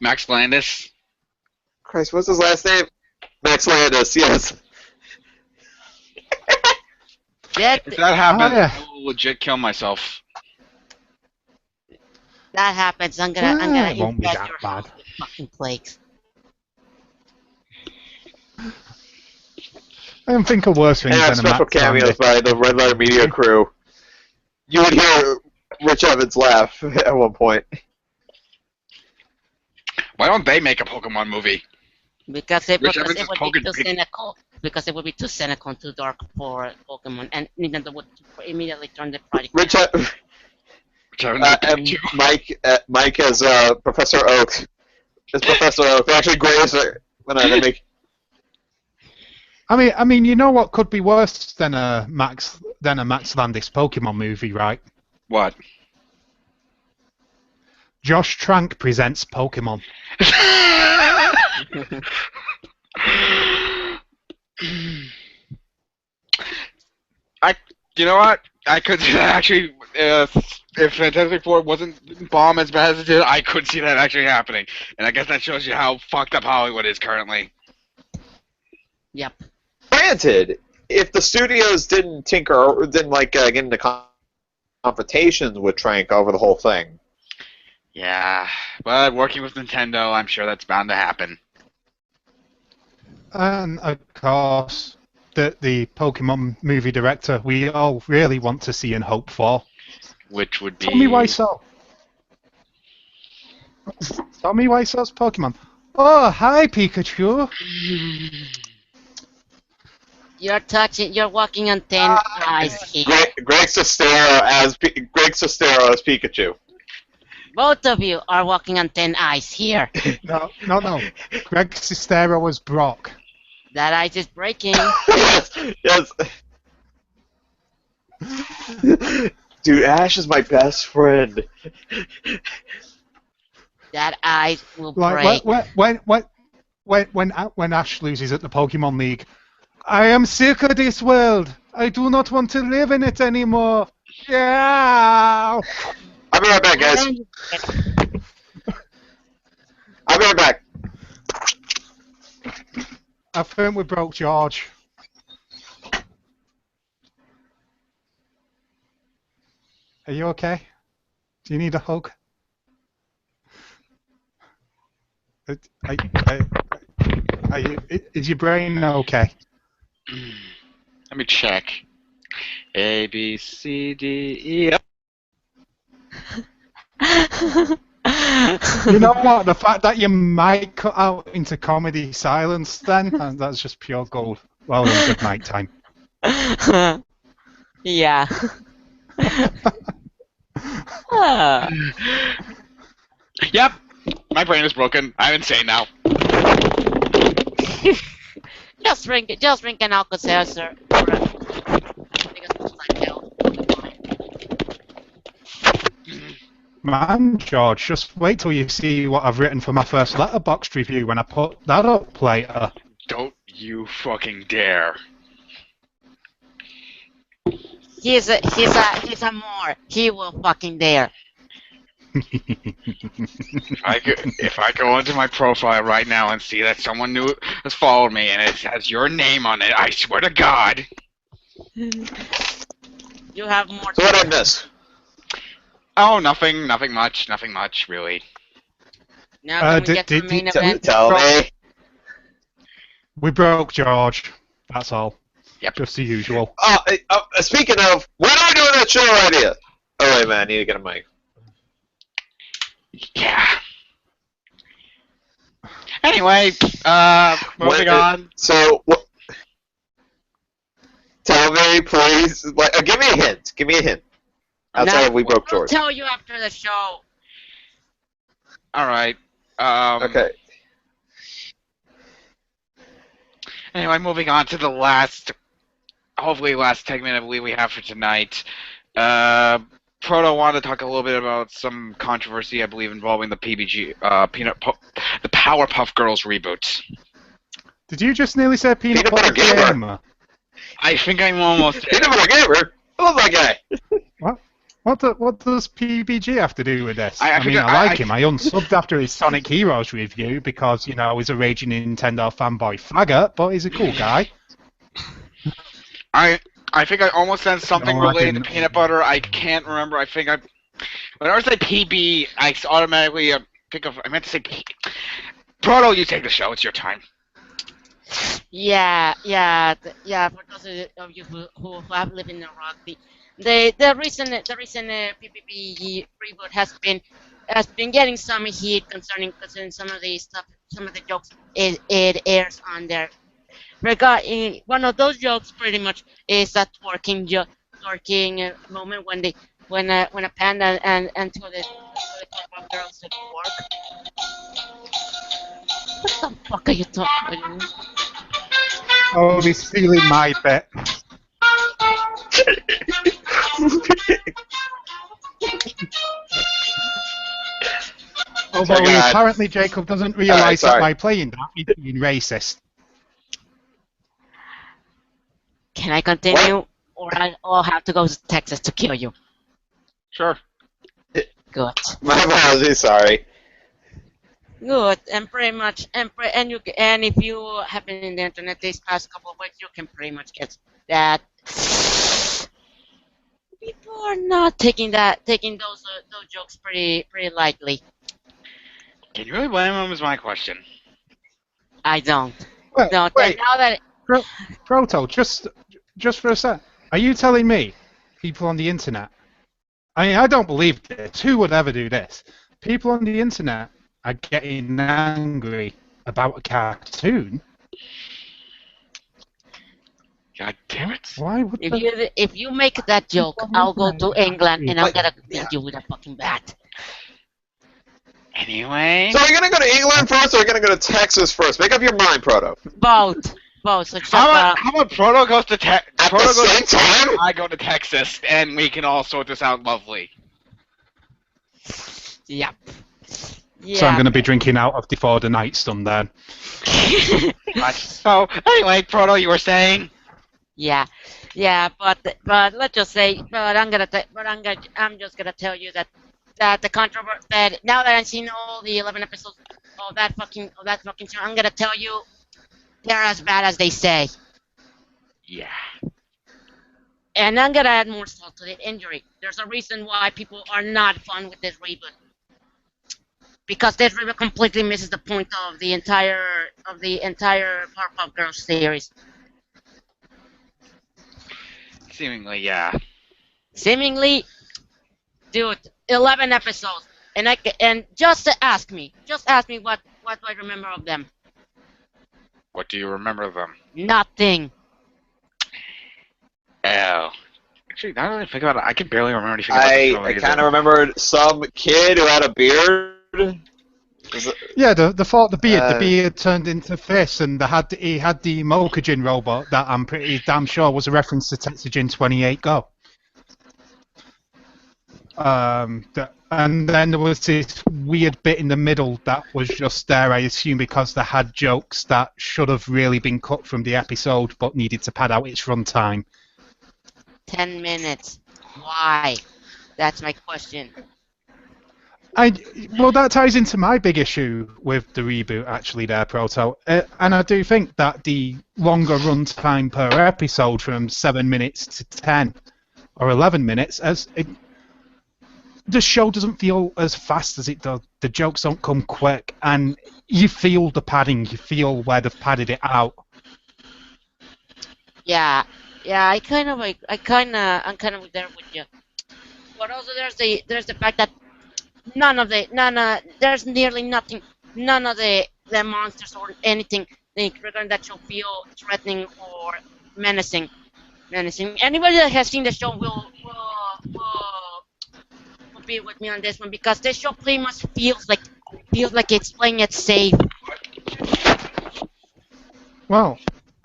Max Landis. Christ, what's his last name? Max Landis. Yes. If that happens, yeah. I will legit kill myself. That happens. I'm gonna it won't be infest that your bad. house with fucking plagues. I don't think of worse things And than a special Max cameos Landis. by the Red Letter Media crew. You would hear Rich Evans laugh at one point. Why don't they make a Pokemon movie? Because it would Evans be is too Pokemon. cynical. Because it would be too cynical, too dark for Pokemon, and Nintendo would immediately turn the project. Rich, Which Evans is and Pikachu. Mike as Professor Oak. As Professor Oak. They're actually great when they make. I mean, you know what could be worse than a Max Landis Pokemon movie, right? What? Josh Trank presents Pokemon. You know what? I could see that actually. If Fantastic Four didn't bomb as bad as it did, I could see that actually happening. And I guess that shows you how fucked up Hollywood is currently. Yep. Granted, if the studios didn't tinker or didn't get into confrontations with Trank over the whole thing. Yeah, but working with Nintendo, I'm sure that's bound to happen. And of course, the Pokemon movie director we all really want to see and hope for. Which would be... Tell me why so. Tell me why so's Pokemon. Oh, hi Pikachu. You're walking on thin ice here. Greg Sestero as Pikachu. Both of you are walking on thin ice here. No. Greg Sestero was Brock. That ice is breaking. Yes. Dude, Ash is my best friend. That ice will Like break. when Ash loses at the Pokemon League, I am sick of this world. I do not want to live in it anymore. Yeah. I'll be right back, guys. I'll be right back. I think we broke George. Are you okay? Do you need a hug? Is your brain okay? Let me check. A, B, C, D, E. You know what? The fact that you might cut out into comedy silence then, and that's just pure gold. Well done, good night time. Yeah. Yep, my brain is broken. I'm insane now. Just drink an Alka-Seltzer. Man, George, just wait till you see what I've written for my first letterboxd review when I put that up later. Don't you fucking dare. He's a more. He will fucking dare. If I go into my profile right now and see that someone new has followed me and it has your name on it, I swear to God. You have more. So what did I miss? Oh, nothing much, really. Now can we get to the did main you event? Tell me. we broke George. That's all. Yep. Just the usual. Speaking of, when are we doing that show idea? Oh wait, man, I need to get a mic. Yeah. Anyway, moving on. So, tell me, please. Give me a hint. Give me a hint. Outside of we broke I'll George. tell you after the show. All right. Okay. Anyway, moving on to the last, hopefully last segment I believe we have for tonight. Proto wanted to talk a little bit about some controversy, I believe, involving the the Powerpuff Girls reboot. Did you just nearly say Peanut Butter Gamer? I think I'm almost there. Peanut Butter Gamer? I love that guy. What does PBG have to do with this? I I like him. I unsubbed after his Sonic Heroes review because, he's a raging Nintendo fanboy faggot, but he's a cool guy. I think I almost said something No, I related to didn't. peanut butter. I can't remember. I think when I say PB, I automatically think of. I meant to say Proto, you take the show. It's your time. Yeah. For those of you who have lived in the rock, the recent PPP reboot has been getting some heat concerning some of the stuff, some of the jokes it airs on there. One of those jokes pretty much is that twerking moment when a panda and two of the Powerpuff Girls twerk. What the fuck are you talking about? Oh, he's stealing my bit. Although apparently Jacob doesn't realise that by playing that, he's being racist. Can I continue, or I'll have to go to Texas to kill you? Sure. Good. My apologies, sorry. Good, and pretty much, and if you have been in the internet these past couple of weeks, you can pretty much get that people are not taking those jokes pretty lightly. Can you really blame him? Is my question. I don't. Wait, Don't. wait. Now that Proto, just for a sec. Are you telling me people on the internet? I don't believe this. Who would ever do this? People on the internet are getting angry about a cartoon. God damn it! Why would if you make that joke, I'll go to England and I'm gonna beat you with a fucking bat. Anyway. So are you gonna go to England first, or are you gonna go to Texas first? Make up your mind, Proto. Both. So how about Proto goes to At the same time? I go to Texas, and we can all sort this out lovely. Yep. Yeah. So I'm going to be drinking out of before the night's done then. So anyway, Proto, you were saying? Yeah, but let's just say, I'm just gonna tell you that the controversy, that now that I've seen all the 11 episodes of that fucking show, I'm gonna tell you they're as bad as they say. Yeah. And I'm gonna add more salt to the injury. There's a reason why people are not fun with this reboot. Because this reboot completely misses the point of the entire Powerpuff Girls series. Seemingly, yeah. Seemingly, dude, 11 episodes, and just ask me what do I remember of them? What do you remember of them? Nothing. Oh. Actually, now that I think about it, I can barely remember anything about the show I either. kind of remembered some kid who had a beard. Yeah, the beard turned into fish, and he had the Mokujin robot that I'm pretty damn sure was a reference to Tetsujin 28 Go. And then there was this weird bit in the middle that was just there, I assume, because they had jokes that should have really been cut from the episode, but needed to pad out its runtime. 10 minutes. Why? That's my question. Well, that ties into my big issue with the reboot, actually, there, Proto. And I do think that the longer runtime per episode, from 7 minutes to 10 or 11 minutes, the show doesn't feel as fast as it does. The jokes don't come quick, and you feel the padding. You feel where they've padded it out. Yeah, I'm kind of there with you. But also there's the fact that there's nearly nothing, none of the monsters or anything regarding that show feel threatening or menacing. Anybody that has seen the show will be with me on this one because this show pretty much feels like it's playing it safe. Well,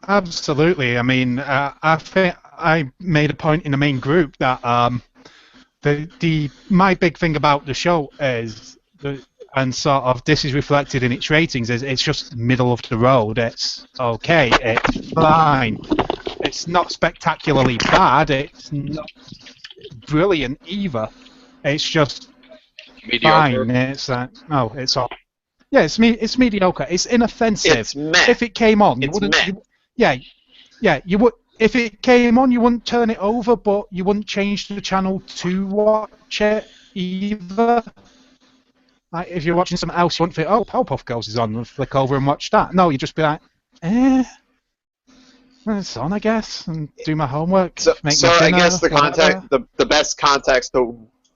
absolutely. I mean, I think I made a point in the main group that my big thing about the show is and sort of this is reflected in its ratings is it's just middle of the road. It's okay. It's fine. It's not spectacularly bad. It's not brilliant either. It's just Mediocre. fine. It's it's all. Yeah, it's mediocre. It's inoffensive. It's meh. If it came on, you It's wouldn't. meh. You would. If it came on, you wouldn't turn it over, but you wouldn't change the channel to watch it either. Like if you're watching something else, you wouldn't think, "Oh, Powerpuff Girls is on," and flick over and watch that. No, you'd just be like, well, it's on, I guess, and do my homework. So make so my I dinner, guess the whatever. context,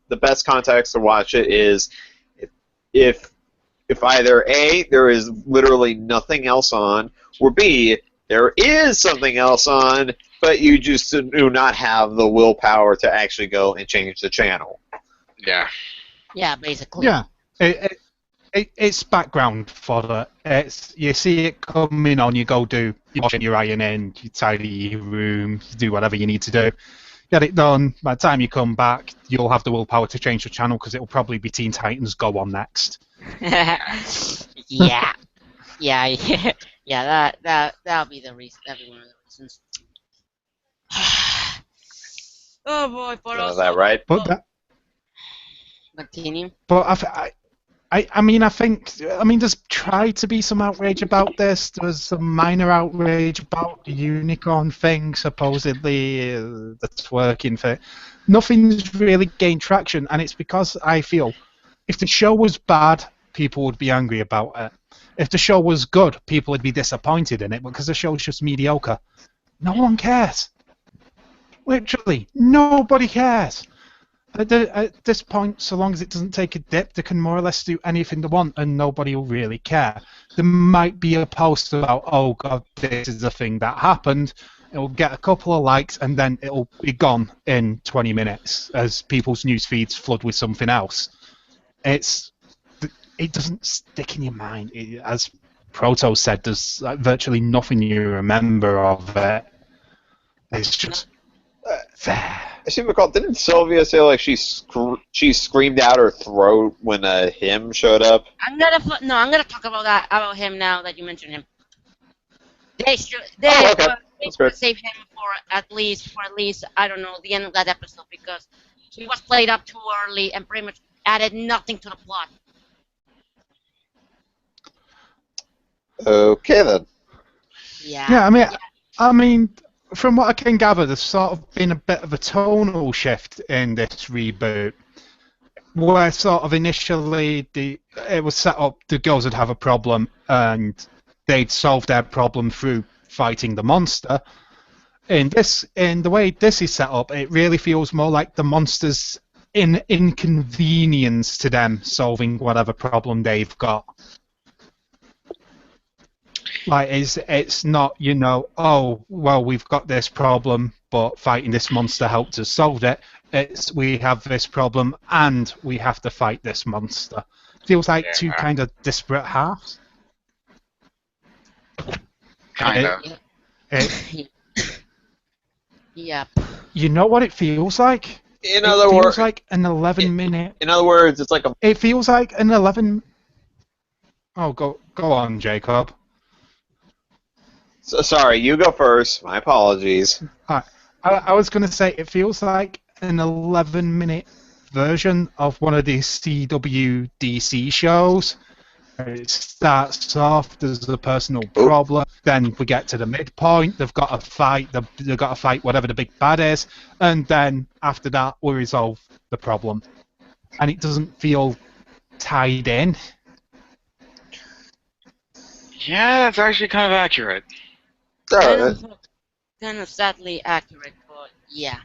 the best context to watch it is if either A, there is literally nothing else on, or B, there is something else on, but you just do not have the willpower to actually go and change the channel. Yeah. Yeah, basically. Yeah, it's background fodder. You see it coming on, you go do your ironing, you tidy your room, you do whatever you need to do. Get it done. By the time you come back, you'll have the willpower to change the channel because it'll probably be Teen Titans Go on next. yeah. That'll be the reason. That'll be one of the reasons. Oh boy, but also, Is that right? But continue. But I mean, there's tried to be some outrage about this. There was some minor outrage about the unicorn thing, supposedly, the twerking thing. Nothing's really gained traction, and it's because I feel if the show was bad, people would be angry about it. If the show was good, people would be disappointed in it because the show's just mediocre. No one cares. Literally, nobody cares. At this point, so long as it doesn't take a dip, they can more or less do anything they want and nobody will really care. There might be a post about, oh god, this is the thing that happened. It'll get a couple of likes and then it'll be gone in 20 minutes as people's news feeds flood with something else. It doesn't stick in your mind. As Proto said, there's virtually nothing you remember of it. It's just there. I seem to recall, didn't Sylvia say like she screamed out her throat when him showed up? I'm gonna talk about him now that you mentioned him. They should Okay. save him for at least I don't know the end of that episode because he was played up too early and pretty much added nothing to the plot. Okay then. Yeah. Yeah, I mean, from what I can gather, there's sort of been a bit of a tonal shift in this reboot, where sort of initially it was set up the girls would have a problem and they'd solve their problem through fighting the monster. In the way this is set up, it really feels more like the monster's inconvenience to them solving whatever problem they've got. Like, it's not, oh, well, we've got this problem, but fighting this monster helped us solve it. It's, we have this problem, and we have to fight this monster. Feels like two kind of disparate halves. Kind of. Yep. You know what it feels like? In other words, it feels like an 11-minute... In other words, it's like a... It feels like an 11... Oh, go on, Jacob. So, sorry, you go first. My apologies. I was going to say, it feels like an 11-minute version of one of the CW DC shows. It starts off, there's a personal problem, then we get to the midpoint, they've got to fight, they've got to fight whatever the big bad is, and then after that we resolve the problem. and it doesn't feel tied in. Yeah, that's actually kind of accurate. Kind So, of, kind of sadly accurate, but yeah.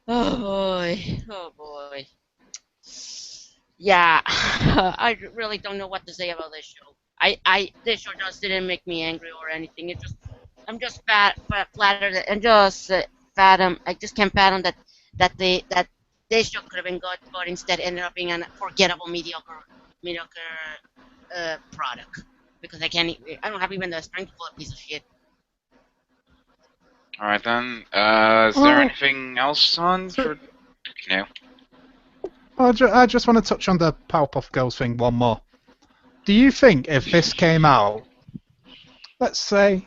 Oh boy, oh boy. Yeah, I really don't know what to say about this show. This show just didn't make me angry or anything. I'm just flattered and just fathom. I just can't fathom that this show could have been good, but instead ended up being a forgettable, mediocre product. Because I don't have even the strength for a piece of shit. All right then. Is there Well, anything else on so, for? No. I just want to touch on the Powerpuff Girls thing one more. Do you think if this came out, let's say,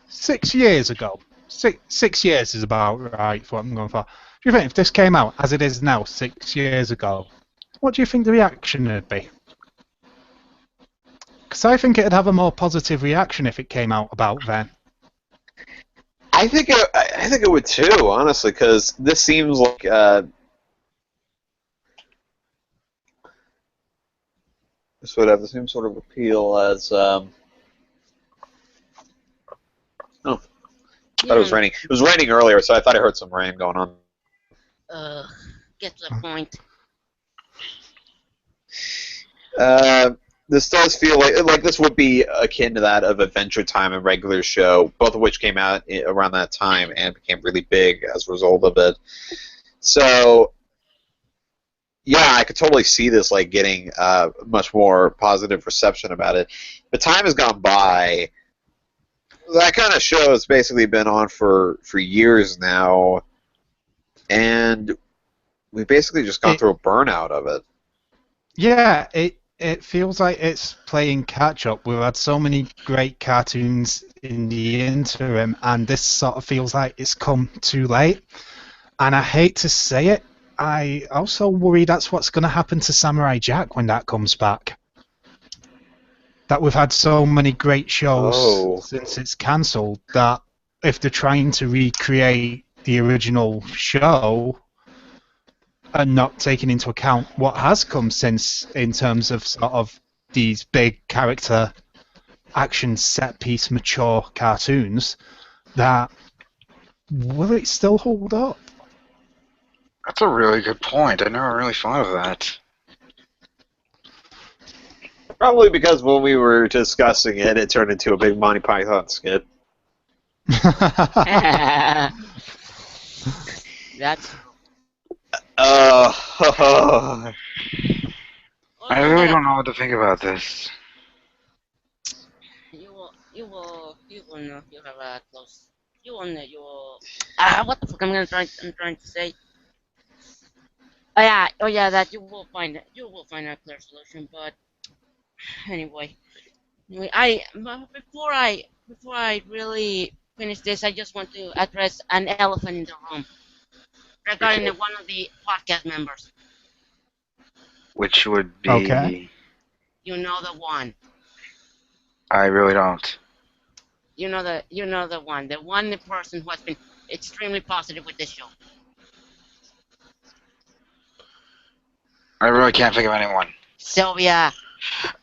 6 years ago, 6 years is about right for what I'm going for. Do you think if this came out as it is now, 6 years ago, what do you think the reaction would be? Because I think it'd have a more positive reaction if it came out about then. I think it would too, honestly, because this seems like this would have the same sort of appeal as. Oh, I thought it was raining. It was raining earlier, so I thought I heard some rain going on. Get to the point. This does feel like this would be akin to that of Adventure Time and Regular Show, both of which came out around that time and became really big as a result of it. So, yeah, I could totally see this like getting much more positive reception about it. But time has gone by. That kind of show has basically been on for years now, and we've basically just gone through a burnout of it. Yeah, it feels like it's playing catch up. We've had so many great cartoons in the interim, and this sort of feels like it's come too late. And I hate to say it, I also worry that's what's going to happen to Samurai Jack when that comes back. That we've had so many great shows since it's cancelled that if they're trying to recreate the original show and not taking into account what has come since in terms of sort of these big character action set piece mature cartoons, that will it still hold up? That's a really good point. I never really thought of that. Probably because when we were discussing it, it turned into a big Monty Python skit. That's. I really don't know what to think about this. You will know. You have a close. You will know. You will. What the fuck? I'm trying to say. Oh yeah. That you will find a clear solution. But anyway, before I really finish this, I just want to address an elephant in the room regarding one of the podcast members. Which would be... Okay. You know the one. I really don't. You know the one. The one person who has been extremely positive with this show. I really can't think of anyone. Sylvia.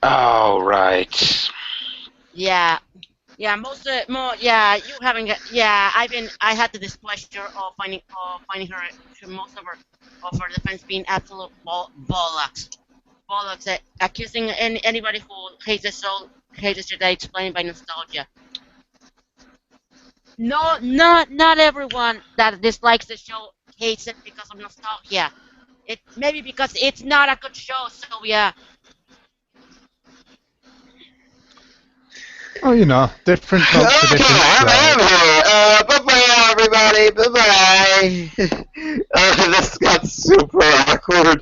Oh, right. Yeah. Yeah, you having I had the displeasure of finding her most of her defense being absolute bollocks. Accusing anybody who hates the show that explained by nostalgia. No, not everyone that dislikes the show hates it because of nostalgia. It maybe because it's not a good show, so yeah. Oh, you know, different folks for different I'm strokes. here. Bye-bye, everybody. Bye-bye. This got super awkward.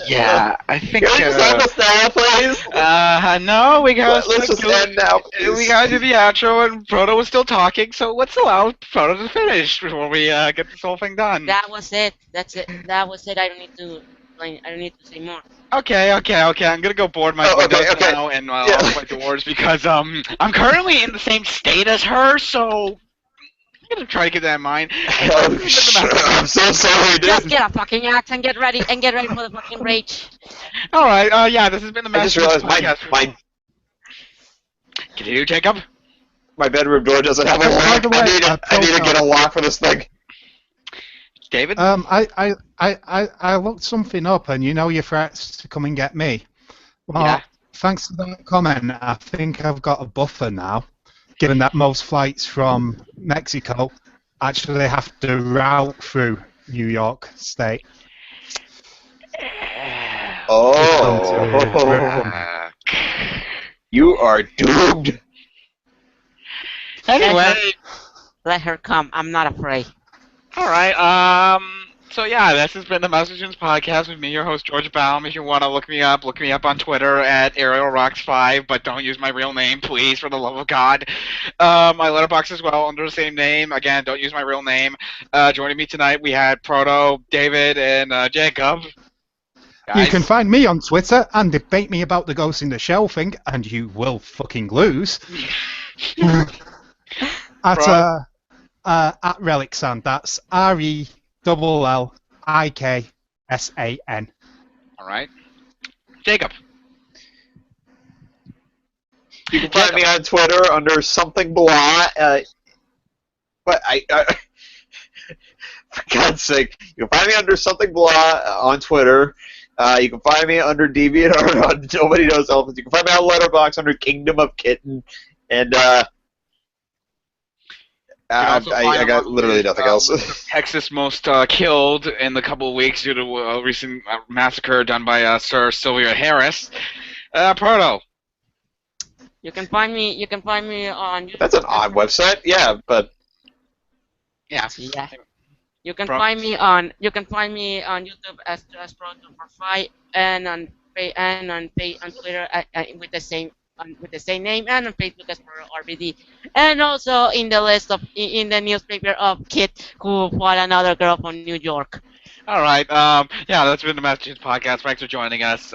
Yeah, I think... Can we just end this now, please? No, we gotta... Let's just end now, please. We gotta do the outro, and Proto was still talking, so let's allow Proto to finish before we get this whole thing done. That was it. That's it. That was it. I don't need to explain. I don't need to say more. Okay. I'm gonna go board my Oh, windows okay. now and Yeah. lock my doors because I'm currently in the same state as her, so I'm gonna try to keep that in mind. Oh, I'm so sorry, Just dude. get a fucking axe and get ready for the fucking rage. All right. Yeah. This has been the I just Master realized Podcast. Continue, Jacob. my bedroom door doesn't have a By lock. the way, I need to get a lock for this thing. David. I looked something up, and you know your threats to come and get me. Well, Yeah. thanks to that comment, I think I've got a buffer now, given that most flights from Mexico actually have to route through New York State. Oh, you are doomed. Anyway. Let her come. I'm not afraid. All right. So yeah, this has been the Master Tunes podcast with me, your host George Baum. If you want to look me up on Twitter at ArielRocks5, but don't use my real name, please, for the love of God. My letterbox as well under the same name. Again, don't use my real name. Joining me tonight, we had Proto, David, and Jacob. You can find me on Twitter and debate me about the Ghost in the Shell thing, and you will fucking lose. at Reliksan. That's RELLIKSAN. All right, Jacob. You can find me on Twitter under something blah. But for God's sake, you can find me under something blah on Twitter. You can find me under DeviantArt on Nobody Knows Elephants. You can find me on Letterboxd under Kingdom of Kitten, and I got literally nothing else. Texas most killed in the couple of weeks due to a recent massacre done by Sir Sylvia Harris. Proto. You can find me on YouTube. That's an odd website. Yeah, but Yeah. Yeah. You can find me on YouTube as Proto45 and on Twitter with the same name, and on Facebook as RBD, and also in the list of in the newspaper of Kit who fought another girl from New York. All right. Yeah, that's been the Massachusetts podcast. Thanks for joining us.